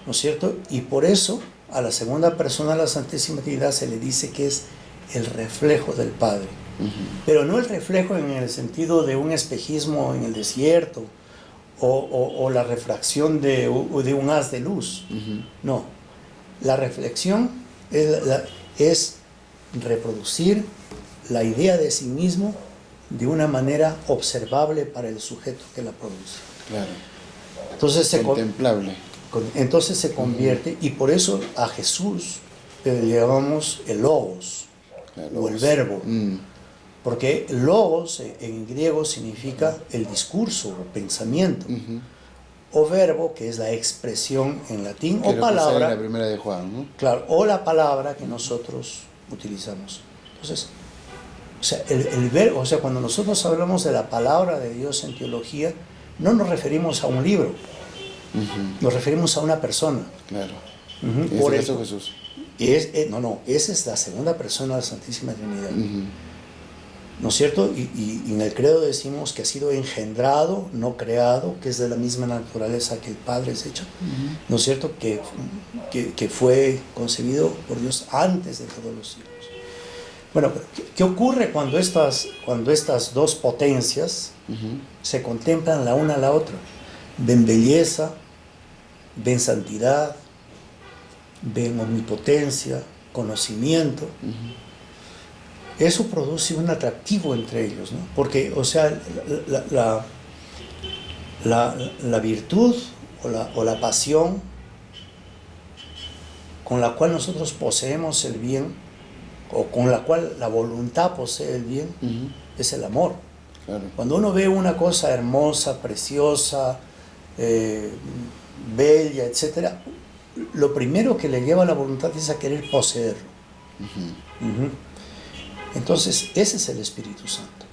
¿no es cierto? Y por eso a la segunda persona de la Santísima Trinidad se le dice que es el reflejo del Padre. Pero no el reflejo en el sentido de un espejismo en el desierto o la refracción de un haz de luz. No, la reflexión es reproducir la idea de sí mismo de una manera observable para el sujeto que la produce. Claro. Entonces contemplable. Entonces se convierte, y por eso a Jesús le llamamos el logos, o el verbo. Porque logos en griego significa el discurso o pensamiento, o verbo, que es la expresión en latín, o palabra. En la primera de Juan, ¿no? Claro, o la palabra que nosotros utilizamos. Entonces, O sea, o sea, cuando nosotros hablamos de la palabra de Dios en teología, no nos referimos a un libro, nos referimos a una persona. Claro. Uh-huh. Por eso Jesús. Esa es la segunda persona de la Santísima Trinidad. ¿No es cierto? Y en el credo decimos que ha sido engendrado, no creado, que es de la misma naturaleza que el Padre es hecho. ¿No es cierto? Que fue concebido por Dios antes de todos los siglos. Bueno, ¿qué ocurre cuando estas dos potencias se contemplan la una a la otra? Ven belleza, ven santidad, ven omnipotencia, conocimiento. Eso produce un atractivo entre ellos, ¿no? Porque, o sea, la virtud o la pasión con la cual nosotros poseemos el bien, o con la cual la voluntad posee el bien, es el amor. Claro. Cuando uno ve una cosa hermosa, preciosa, bella, etc., lo primero que le lleva a la voluntad es a querer poseerlo. Entonces, ese es el Espíritu Santo.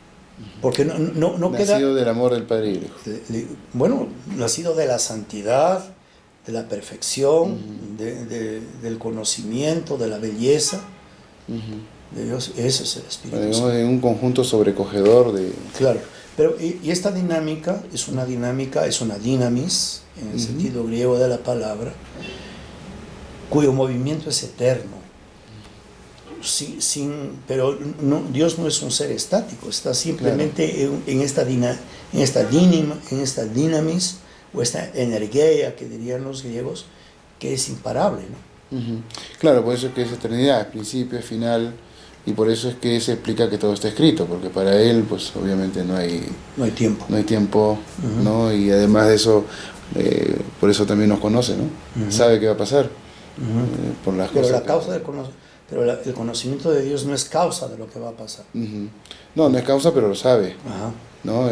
Porque no queda... Nacido del amor del Padre y el Hijo. Bueno, nacido de la santidad, de la perfección, del conocimiento, de la belleza de Dios. Ese es el Espíritu Santo. En un conjunto sobrecogedor de... Claro. Pero, y esta dinámica, es una dinamis, en el sentido griego de la palabra, cuyo movimiento es eterno. Pero Dios no es un ser estático, está simplemente en esta dinamis, o esta energía que dirían los griegos, que es imparable, ¿no? Claro, por eso es que es eternidad, principio, final, y por eso es que se explica que todo está escrito, porque para él, pues obviamente no hay tiempo, ¿no? Y además de eso, por eso también nos conoce, ¿no? Sabe qué va a pasar, por las pero cosas. La causa del el conocimiento de Dios no es causa de lo que va a pasar. No es causa, pero lo sabe. ¿No?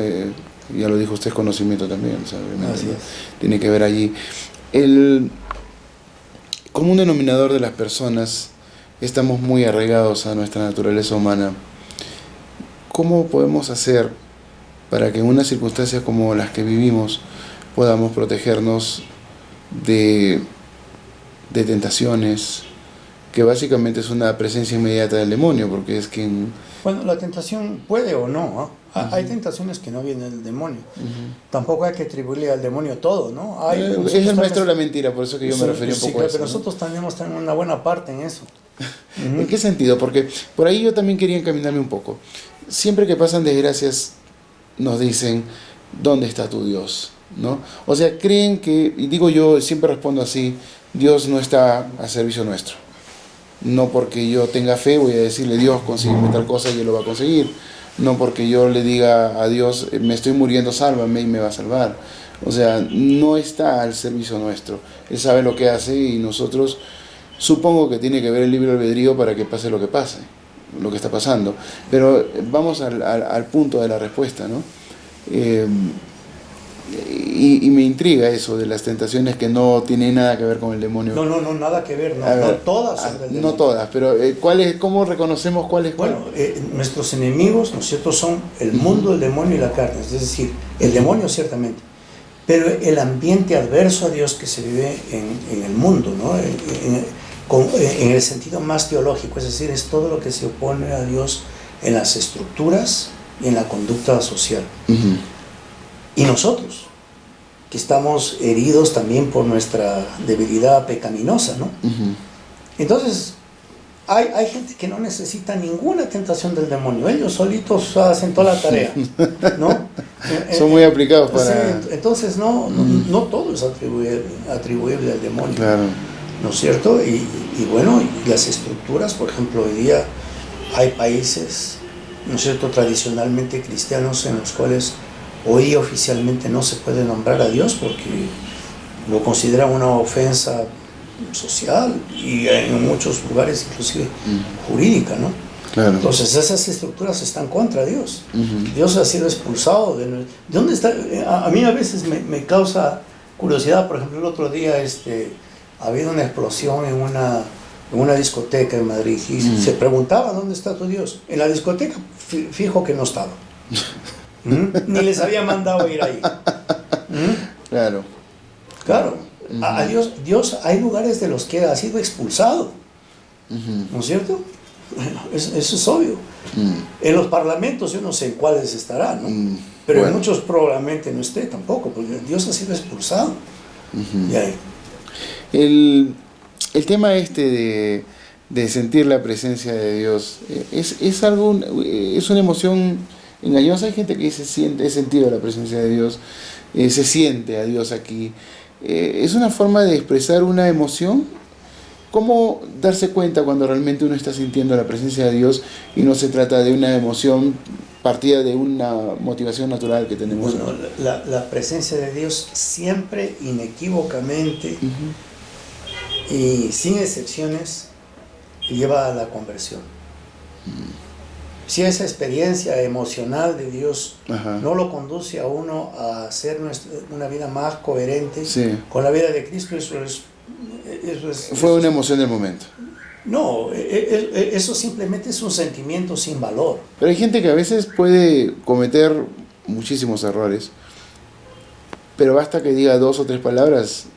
Ya lo dijo usted, es conocimiento también, ¿sabe? Así es. Tiene que ver allí. El común denominador de las personas, estamos muy arraigados a nuestra naturaleza humana. ¿Cómo podemos hacer para que en unas circunstancias como las que vivimos podamos protegernos de tentaciones, que básicamente es una presencia inmediata del demonio, porque es quien... Bueno, la tentación puede o no, hay tentaciones que no vienen del demonio. Tampoco hay que atribuirle al demonio todo, ¿no? Es el maestro de la mentira, por eso que yo me refería un poco a eso. Pero nosotros tenemos una buena parte en eso. ¿En qué sentido? Porque por ahí yo también quería encaminarme un poco. Siempre que pasan desgracias, nos dicen, ¿dónde está tu Dios? ¿No? O sea, creen que, y digo yo, siempre respondo así, Dios no está a servicio nuestro. No porque yo tenga fe voy a decirle, Dios, consígueme tal cosa y Él lo va a conseguir. No porque yo le diga a Dios, me estoy muriendo, sálvame, y me va a salvar. O sea, no está al servicio nuestro. Él sabe lo que hace y nosotros, supongo que tiene que ver el libre albedrío para que pase lo que pase, lo que está pasando. Pero vamos al punto de la respuesta, ¿no? Y me intriga eso de las tentaciones que no tienen nada que ver con el demonio. No, nada que ver, no todas son del demonio. No todas, pero ¿cómo reconocemos cuál es cuál? Bueno, nuestros enemigos, ¿no es cierto?, son el mundo, el demonio y la carne, es decir, el demonio ciertamente, pero el ambiente adverso a Dios que se vive en el mundo, ¿no? En el sentido más teológico, es decir, es todo lo que se opone a Dios en las estructuras y en la conducta social. Y nosotros, que estamos heridos también por nuestra debilidad pecaminosa, ¿no? Entonces, hay gente que no necesita ninguna tentación del demonio. Ellos solitos hacen toda la tarea, ¿no? Son muy aplicados para... Sí, entonces, no todo es atribuible al demonio. Claro. ¿No es cierto? Y bueno, y las estructuras, por ejemplo, hoy día hay países, ¿no es cierto?, tradicionalmente cristianos en los cuales hoy oficialmente no se puede nombrar a Dios porque lo consideran una ofensa social y en muchos lugares inclusive jurídica, ¿no? Claro. Entonces esas estructuras están contra Dios. Dios ha sido expulsado de dónde está. A mí a veces me causa curiosidad. Por ejemplo, el otro día ha habido una explosión en en una discoteca en Madrid y se preguntaban ¿dónde está tu Dios? En la discoteca fijo que no estaba. Ni les había mandado ir ahí. Claro. Claro. A Dios hay lugares de los que ha sido expulsado. ¿No es cierto? Bueno, eso es obvio. En los parlamentos yo no sé en cuáles estará, ¿no? Pero bueno, en muchos probablemente no esté tampoco, porque Dios ha sido expulsado. Y ahí. El tema este de sentir la presencia de Dios es algo, es una emoción engañosa. Hay gente que dice, he sentido la presencia de Dios, se siente a Dios aquí. Es una forma de expresar una emoción. ¿Cómo darse cuenta cuando realmente uno está sintiendo la presencia de Dios y no se trata de una emoción partida de una motivación natural que tenemos? Bueno, la presencia de Dios siempre, inequívocamente y sin excepciones, lleva a la conversión. Si esa experiencia emocional de Dios no lo conduce a uno a hacer una vida más coherente con la vida de Cristo, fue una emoción del momento. No, eso simplemente es un sentimiento sin valor. Pero hay gente que a veces puede cometer muchísimos errores, pero basta que diga 2 o 3 palabras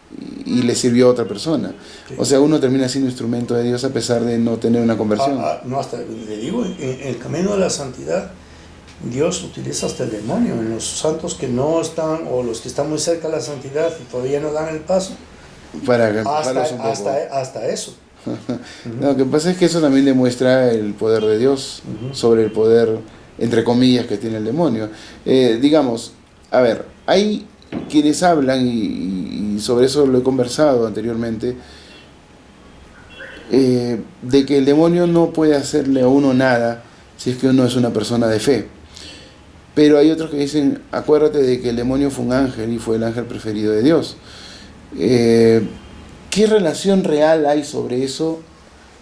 y le sirvió a otra persona. Sí. O sea, uno termina siendo instrumento de Dios a pesar de no tener una conversión. No, hasta le digo, en el camino de la santidad, Dios utiliza hasta el demonio. En los santos que no están, o los que están muy cerca de la santidad y todavía no dan el paso, hasta eso. No, lo que pasa es que eso también demuestra el poder de Dios sobre el poder, entre comillas, que tiene el demonio. Digamos, a ver, hay quienes hablan, y sobre eso lo he conversado anteriormente, de que el demonio no puede hacerle a uno nada si es que uno es una persona de fe. Pero hay otros que dicen, acuérdate de que el demonio fue un ángel y fue el ángel preferido de Dios. ¿Qué relación real hay sobre eso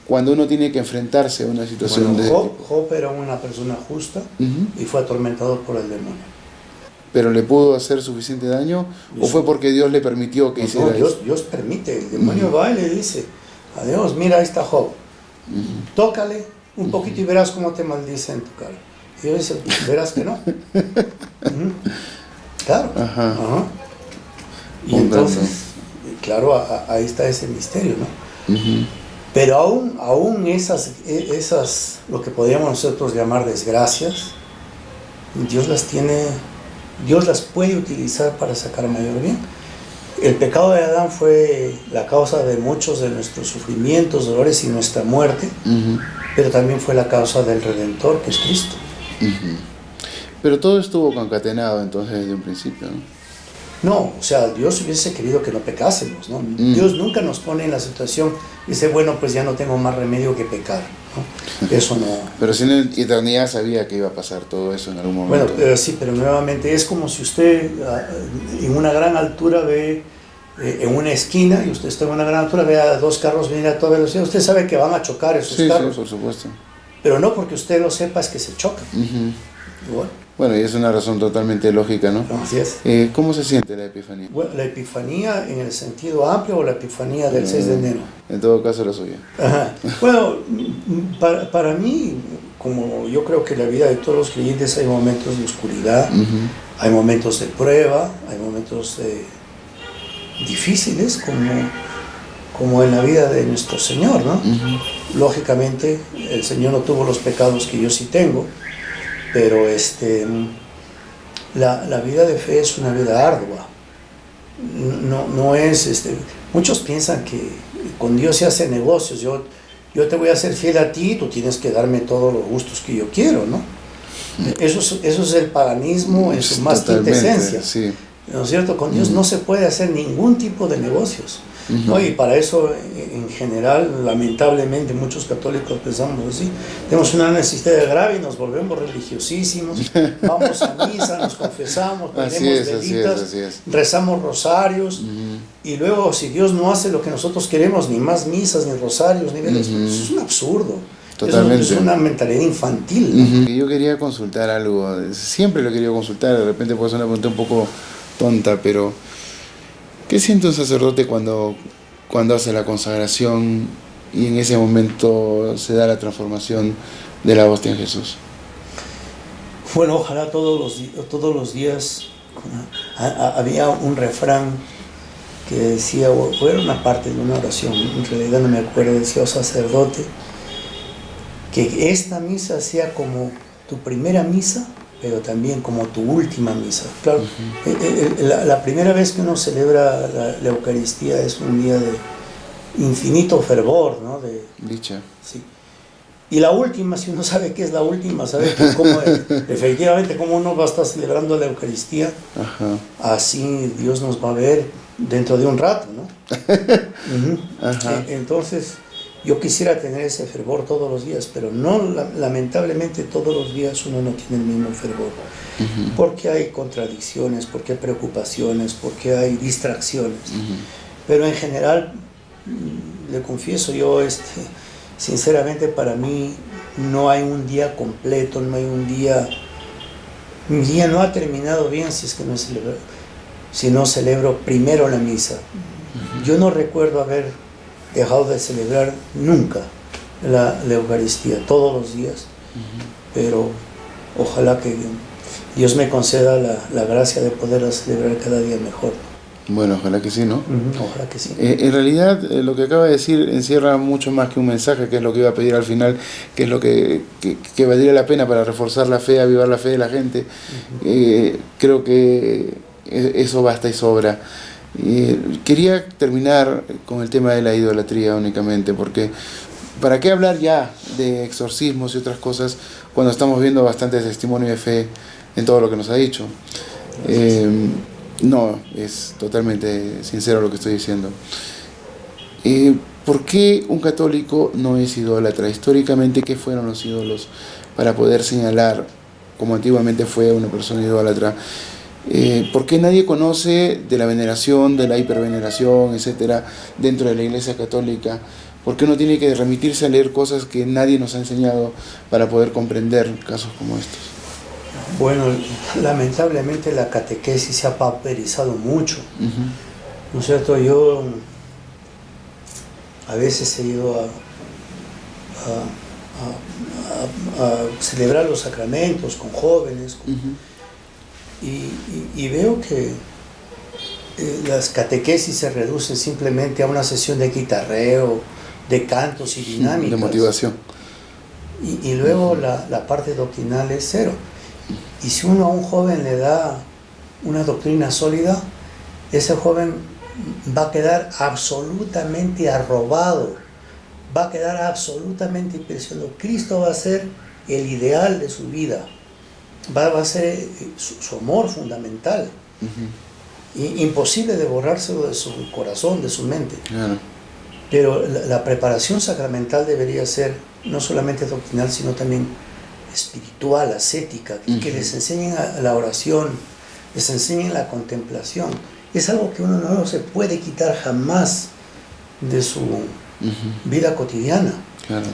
cuando uno tiene que enfrentarse a una situación de... Job era una persona justa y fue atormentado por el demonio. ¿Pero le pudo hacer suficiente daño? ¿O fue porque Dios le permitió que hiciera eso? Dios permite. El demonio va y le dice, adiós, mira, ahí está Job. Tócale un poquito y verás cómo te maldice en tu cara. Y Dios dice, verás que no. Claro. Y entonces, claro, ahí está ese misterio, ¿no? Pero aún esas, lo que podríamos nosotros llamar desgracias, Dios las puede utilizar para sacar mayor bien. El pecado de Adán fue la causa de muchos de nuestros sufrimientos, dolores y nuestra muerte, pero también fue la causa del Redentor, que es Cristo. Pero todo estuvo concatenado entonces desde un principio, ¿no? No, o sea, Dios hubiese querido que no pecásemos, ¿no? Dios nunca nos pone en la situación y dice, bueno, pues ya no tengo más remedio que pecar, ¿no? Eso no... Pero si en la eternidad sabía que iba a pasar todo eso en algún momento. Bueno, sí, pero nuevamente es como si usted en una gran altura ve, en una esquina, y usted está en una gran altura, ve a 2 carros venir a toda velocidad, usted sabe que van a chocar esos carros. Sí, por supuesto. Pero no porque usted lo sepa es que se chocan. Bueno, y es una razón totalmente lógica, ¿no? Así es. ¿Cómo se siente la Epifanía? Bueno, la Epifanía en el sentido amplio o la Epifanía del 6 de enero. En todo caso la suya. Bueno, para mí, como yo creo que en la vida de todos los creyentes hay momentos de oscuridad, hay momentos de prueba, hay momentos difíciles como en la vida de nuestro Señor, ¿no? Lógicamente, el Señor no tuvo los pecados que yo sí tengo, pero la vida de fe es una vida ardua. No es, muchos piensan que con Dios se hace negocios. Yo te voy a ser fiel a ti, tú tienes que darme todos los gustos que yo quiero, ¿no? Eso es el paganismo en su más quinta esencia. Sí. ¿No es cierto? Con Dios no se puede hacer ningún tipo de negocios. ¿No? Y para eso, en general, lamentablemente, muchos católicos pensamos así. Tenemos una necesidad grave y nos volvemos religiosísimos. Vamos a misa, nos confesamos, prendemos velitas, rezamos rosarios. Y luego, si Dios no hace lo que nosotros queremos, ni más misas, ni rosarios, ni velas, eso es un absurdo. Totalmente. Es una mentalidad infantil, ¿no? Yo quería consultar algo. Siempre lo he querido consultar. De repente puede ser una pregunta un poco tonta, pero... ¿qué siente un sacerdote cuando hace la consagración y en ese momento se da la transformación de la hostia en Jesús. Bueno, ojalá todos los días. Había un refrán que decía, o era una parte de una oración, en realidad no me acuerdo, decía, oh sacerdote, que esta misa sea como tu primera misa, pero también como tu última misa. Claro, la primera vez que uno celebra la Eucaristía es un día de infinito fervor, ¿no? De Dicha. Sí. Y la última, si uno sabe qué es la última, sabe que efectivamente cómo uno va a estar celebrando la Eucaristía, Ajá. así Dios nos va a ver dentro de un rato, ¿no? Ajá. Entonces, yo quisiera tener ese fervor todos los días, pero no, lamentablemente todos los días uno no tiene el mismo fervor, porque hay contradicciones, porque hay preocupaciones, porque hay distracciones. Pero en general, le confieso yo, sinceramente para mí no hay un día completo, no hay un día, mi día no ha terminado bien si no celebro primero la misa. Yo no recuerdo haber dejado de celebrar nunca la Eucaristía, todos los días, pero ojalá que Dios me conceda la gracia de poderla celebrar cada día mejor. Bueno, ojalá que sí, ¿no? Ojalá que sí. En realidad, lo que acaba de decir encierra mucho más que un mensaje, que es lo que iba a pedir al final, que es lo que valdría la pena para reforzar la fe, avivar la fe de la gente. Creo que eso basta y sobra. Quería terminar con el tema de la idolatría únicamente, porque ¿para qué hablar ya de exorcismos y otras cosas cuando estamos viendo bastante testimonio de fe en todo lo que nos ha dicho? No, es totalmente sincero lo que estoy diciendo. ¿Por qué un católico no es idólatra? Históricamente, ¿qué fueron los ídolos para poder señalar como antiguamente fue una persona idólatra? ¿Por qué nadie conoce de la veneración, de la hiperveneración, etcétera, dentro de la Iglesia Católica? ¿Por qué uno tiene que remitirse a leer cosas que nadie nos ha enseñado para poder comprender casos como estos? Bueno, lamentablemente la catequesis se ha pauperizado mucho, ¿no es cierto? Yo a veces he ido a celebrar los sacramentos con jóvenes y veo que las catequesis se reducen simplemente a una sesión de guitarreo, de cantos y dinámicas. De motivación. Y luego la parte doctrinal es cero. Y si uno a un joven le da una doctrina sólida, ese joven va a quedar absolutamente arrobado, va a quedar absolutamente impresionado. Cristo va a ser el ideal de su vida, va a ser su amor fundamental. Imposible de borrárselo de su corazón, de su mente. Claro. Pero la preparación sacramental debería ser no solamente doctrinal, sino también espiritual, ascética, que les enseñen la oración, les enseñen la contemplación. Es algo que uno no se puede quitar jamás de su vida cotidiana. Claro.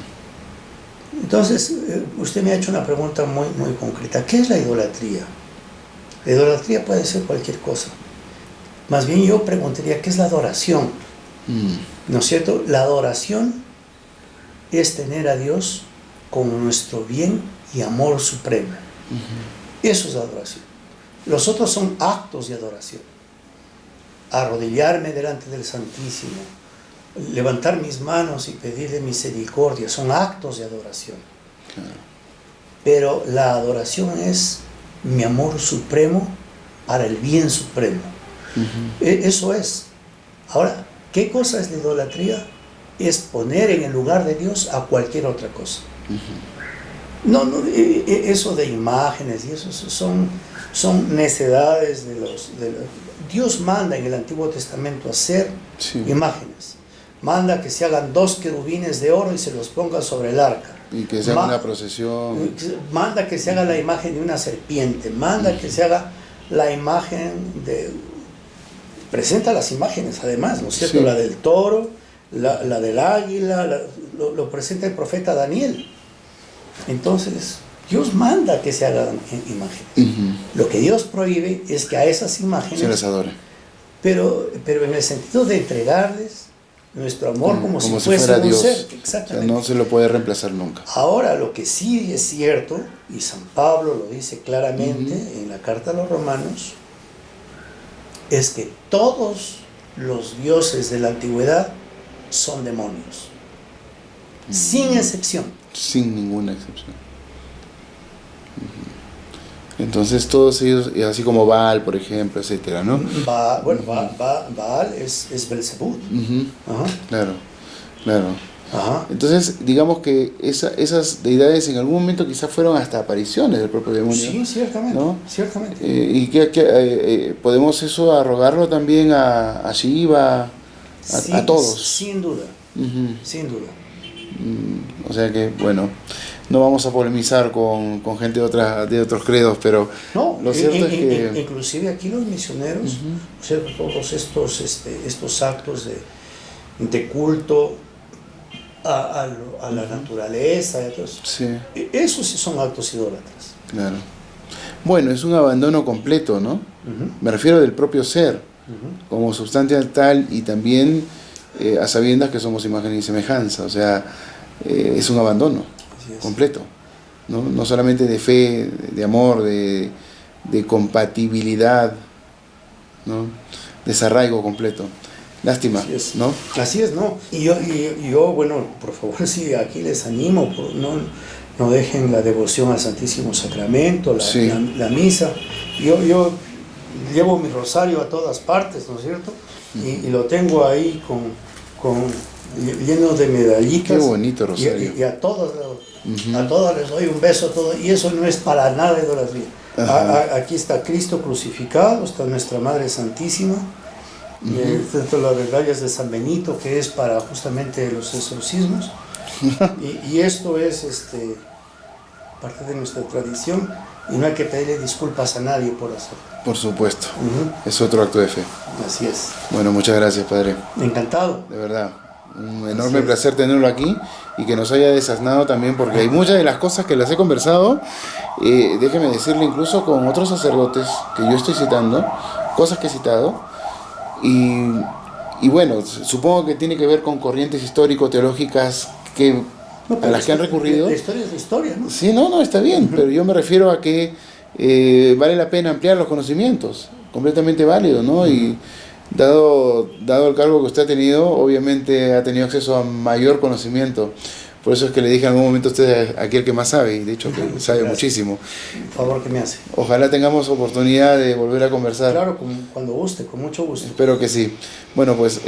Entonces, usted me ha hecho una pregunta muy, muy concreta. ¿Qué es la idolatría? La idolatría puede ser cualquier cosa. Más bien yo preguntaría, ¿qué es la adoración? ¿No es cierto? La adoración es tener a Dios como nuestro bien y amor supremo. Eso es adoración. Los otros son actos de adoración. Arrodillarme delante del Santísimo, levantar mis manos y pedirle misericordia, son actos de adoración. Claro. Pero la adoración es mi amor supremo para el bien supremo. Eso es. Ahora, ¿qué cosa es la idolatría? Es poner en el lugar de Dios a cualquier otra cosa. No, eso de imágenes y eso son necedades de los Dios manda en el Antiguo Testamento hacer imágenes. Manda que se hagan 2 querubines de oro y se los ponga sobre el arca. Y que se haga una procesión. Manda que se haga la imagen de una serpiente. Manda que se haga la imagen de... Presenta las imágenes además, ¿no es cierto? La del toro, la del águila, lo presenta el profeta Daniel. Entonces, Dios manda que se hagan imágenes. Lo que Dios prohíbe es que a esas imágenes se les adore. Pero en el sentido de entregarles nuestro amor como si fuese un Dios. ser. Exactamente. O sea, no se lo puede reemplazar nunca. Ahora, lo que sí es cierto, y San Pablo lo dice claramente en la carta a los Romanos, es que todos los dioses de la antigüedad son demonios, sin excepción. Sin ninguna excepción. Entonces todos ellos, así como Baal, por ejemplo, etcétera, ¿no? Baal es Belzebú. Ajá. Claro. Ajá. Entonces, digamos que esas deidades en algún momento quizás fueron hasta apariciones del propio demonio. Sí, ciertamente. ¿No? Ciertamente. Y que podemos eso arrogarlo también a Shiva, a todos. Sin duda. Sin duda. O sea que, bueno, no vamos a polemizar con gente de otros credos, pero no, lo cierto es que... Inclusive aquí los misioneros, ¿cierto? Todos estos actos de culto a la naturaleza, sí. Esos sí son actos idólatras. Claro. Bueno, es un abandono completo, ¿no? Me refiero del propio ser, como sustancia tal, y también a sabiendas que somos imagen y semejanza, o sea, es un abandono completo, ¿no? No solamente de fe, de amor, de compatibilidad, ¿no? Desarraigo completo. Lástima, ¿no? Así es, ¿no? Y yo, bueno, por favor, sí, aquí les animo, no dejen la devoción al Santísimo Sacramento, la misa. Yo llevo mi rosario a todas partes, ¿no es cierto? Y lo tengo ahí lleno de medallitas. Qué bonito rosario. Y a todas les doy un beso, y eso no es para nada idolatría. Aquí está Cristo crucificado, está nuestra Madre Santísima, dentro de las medallas de San Benito, que es para justamente los exorcismos. y esto es parte de nuestra tradición, y no hay que pedirle disculpas a nadie por hacerlo. Por supuesto, es otro acto de fe. Así es. Bueno, muchas gracias, Padre. Encantado. De verdad, un enorme placer tenerlo aquí y que nos haya desasnado también, porque hay muchas de las cosas que las he conversado, déjeme decirle, incluso con otros sacerdotes que yo estoy citando, cosas que he citado, y bueno, supongo que tiene que ver con corrientes histórico-teológicas a las que han recurrido. La historia es la historia, ¿no? Sí, no, está bien, pero yo me refiero a que vale la pena ampliar los conocimientos, completamente válido, ¿no? Y dado el cargo que usted ha tenido, obviamente ha tenido acceso a mayor conocimiento. Por eso es que le dije en algún momento a usted aquí el que más sabe, y de hecho que sabe muchísimo. Por favor, que me hace. Ojalá tengamos oportunidad de volver a conversar. Claro, cuando guste, con mucho gusto. Espero que sí. Bueno, pues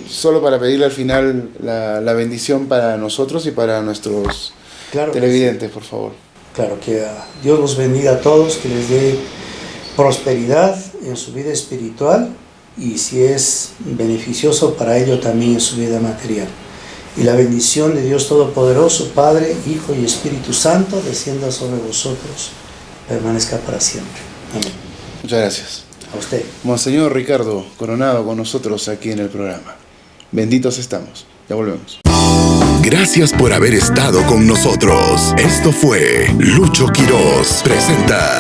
solo para pedirle al final la bendición para nosotros y para nuestros televidentes, por favor. Claro, que Dios los bendiga a todos, que les dé prosperidad en su vida espiritual, y si es beneficioso para ello también en su vida material. Y la bendición de Dios Todopoderoso, Padre, Hijo y Espíritu Santo, descienda sobre vosotros, permanezca para siempre. Amén. Muchas gracias. A usted. Monseñor Ricardo Coronado con nosotros aquí en el programa. Benditos estamos. Ya volvemos. Gracias por haber estado con nosotros. Esto fue Lucho Quirós presenta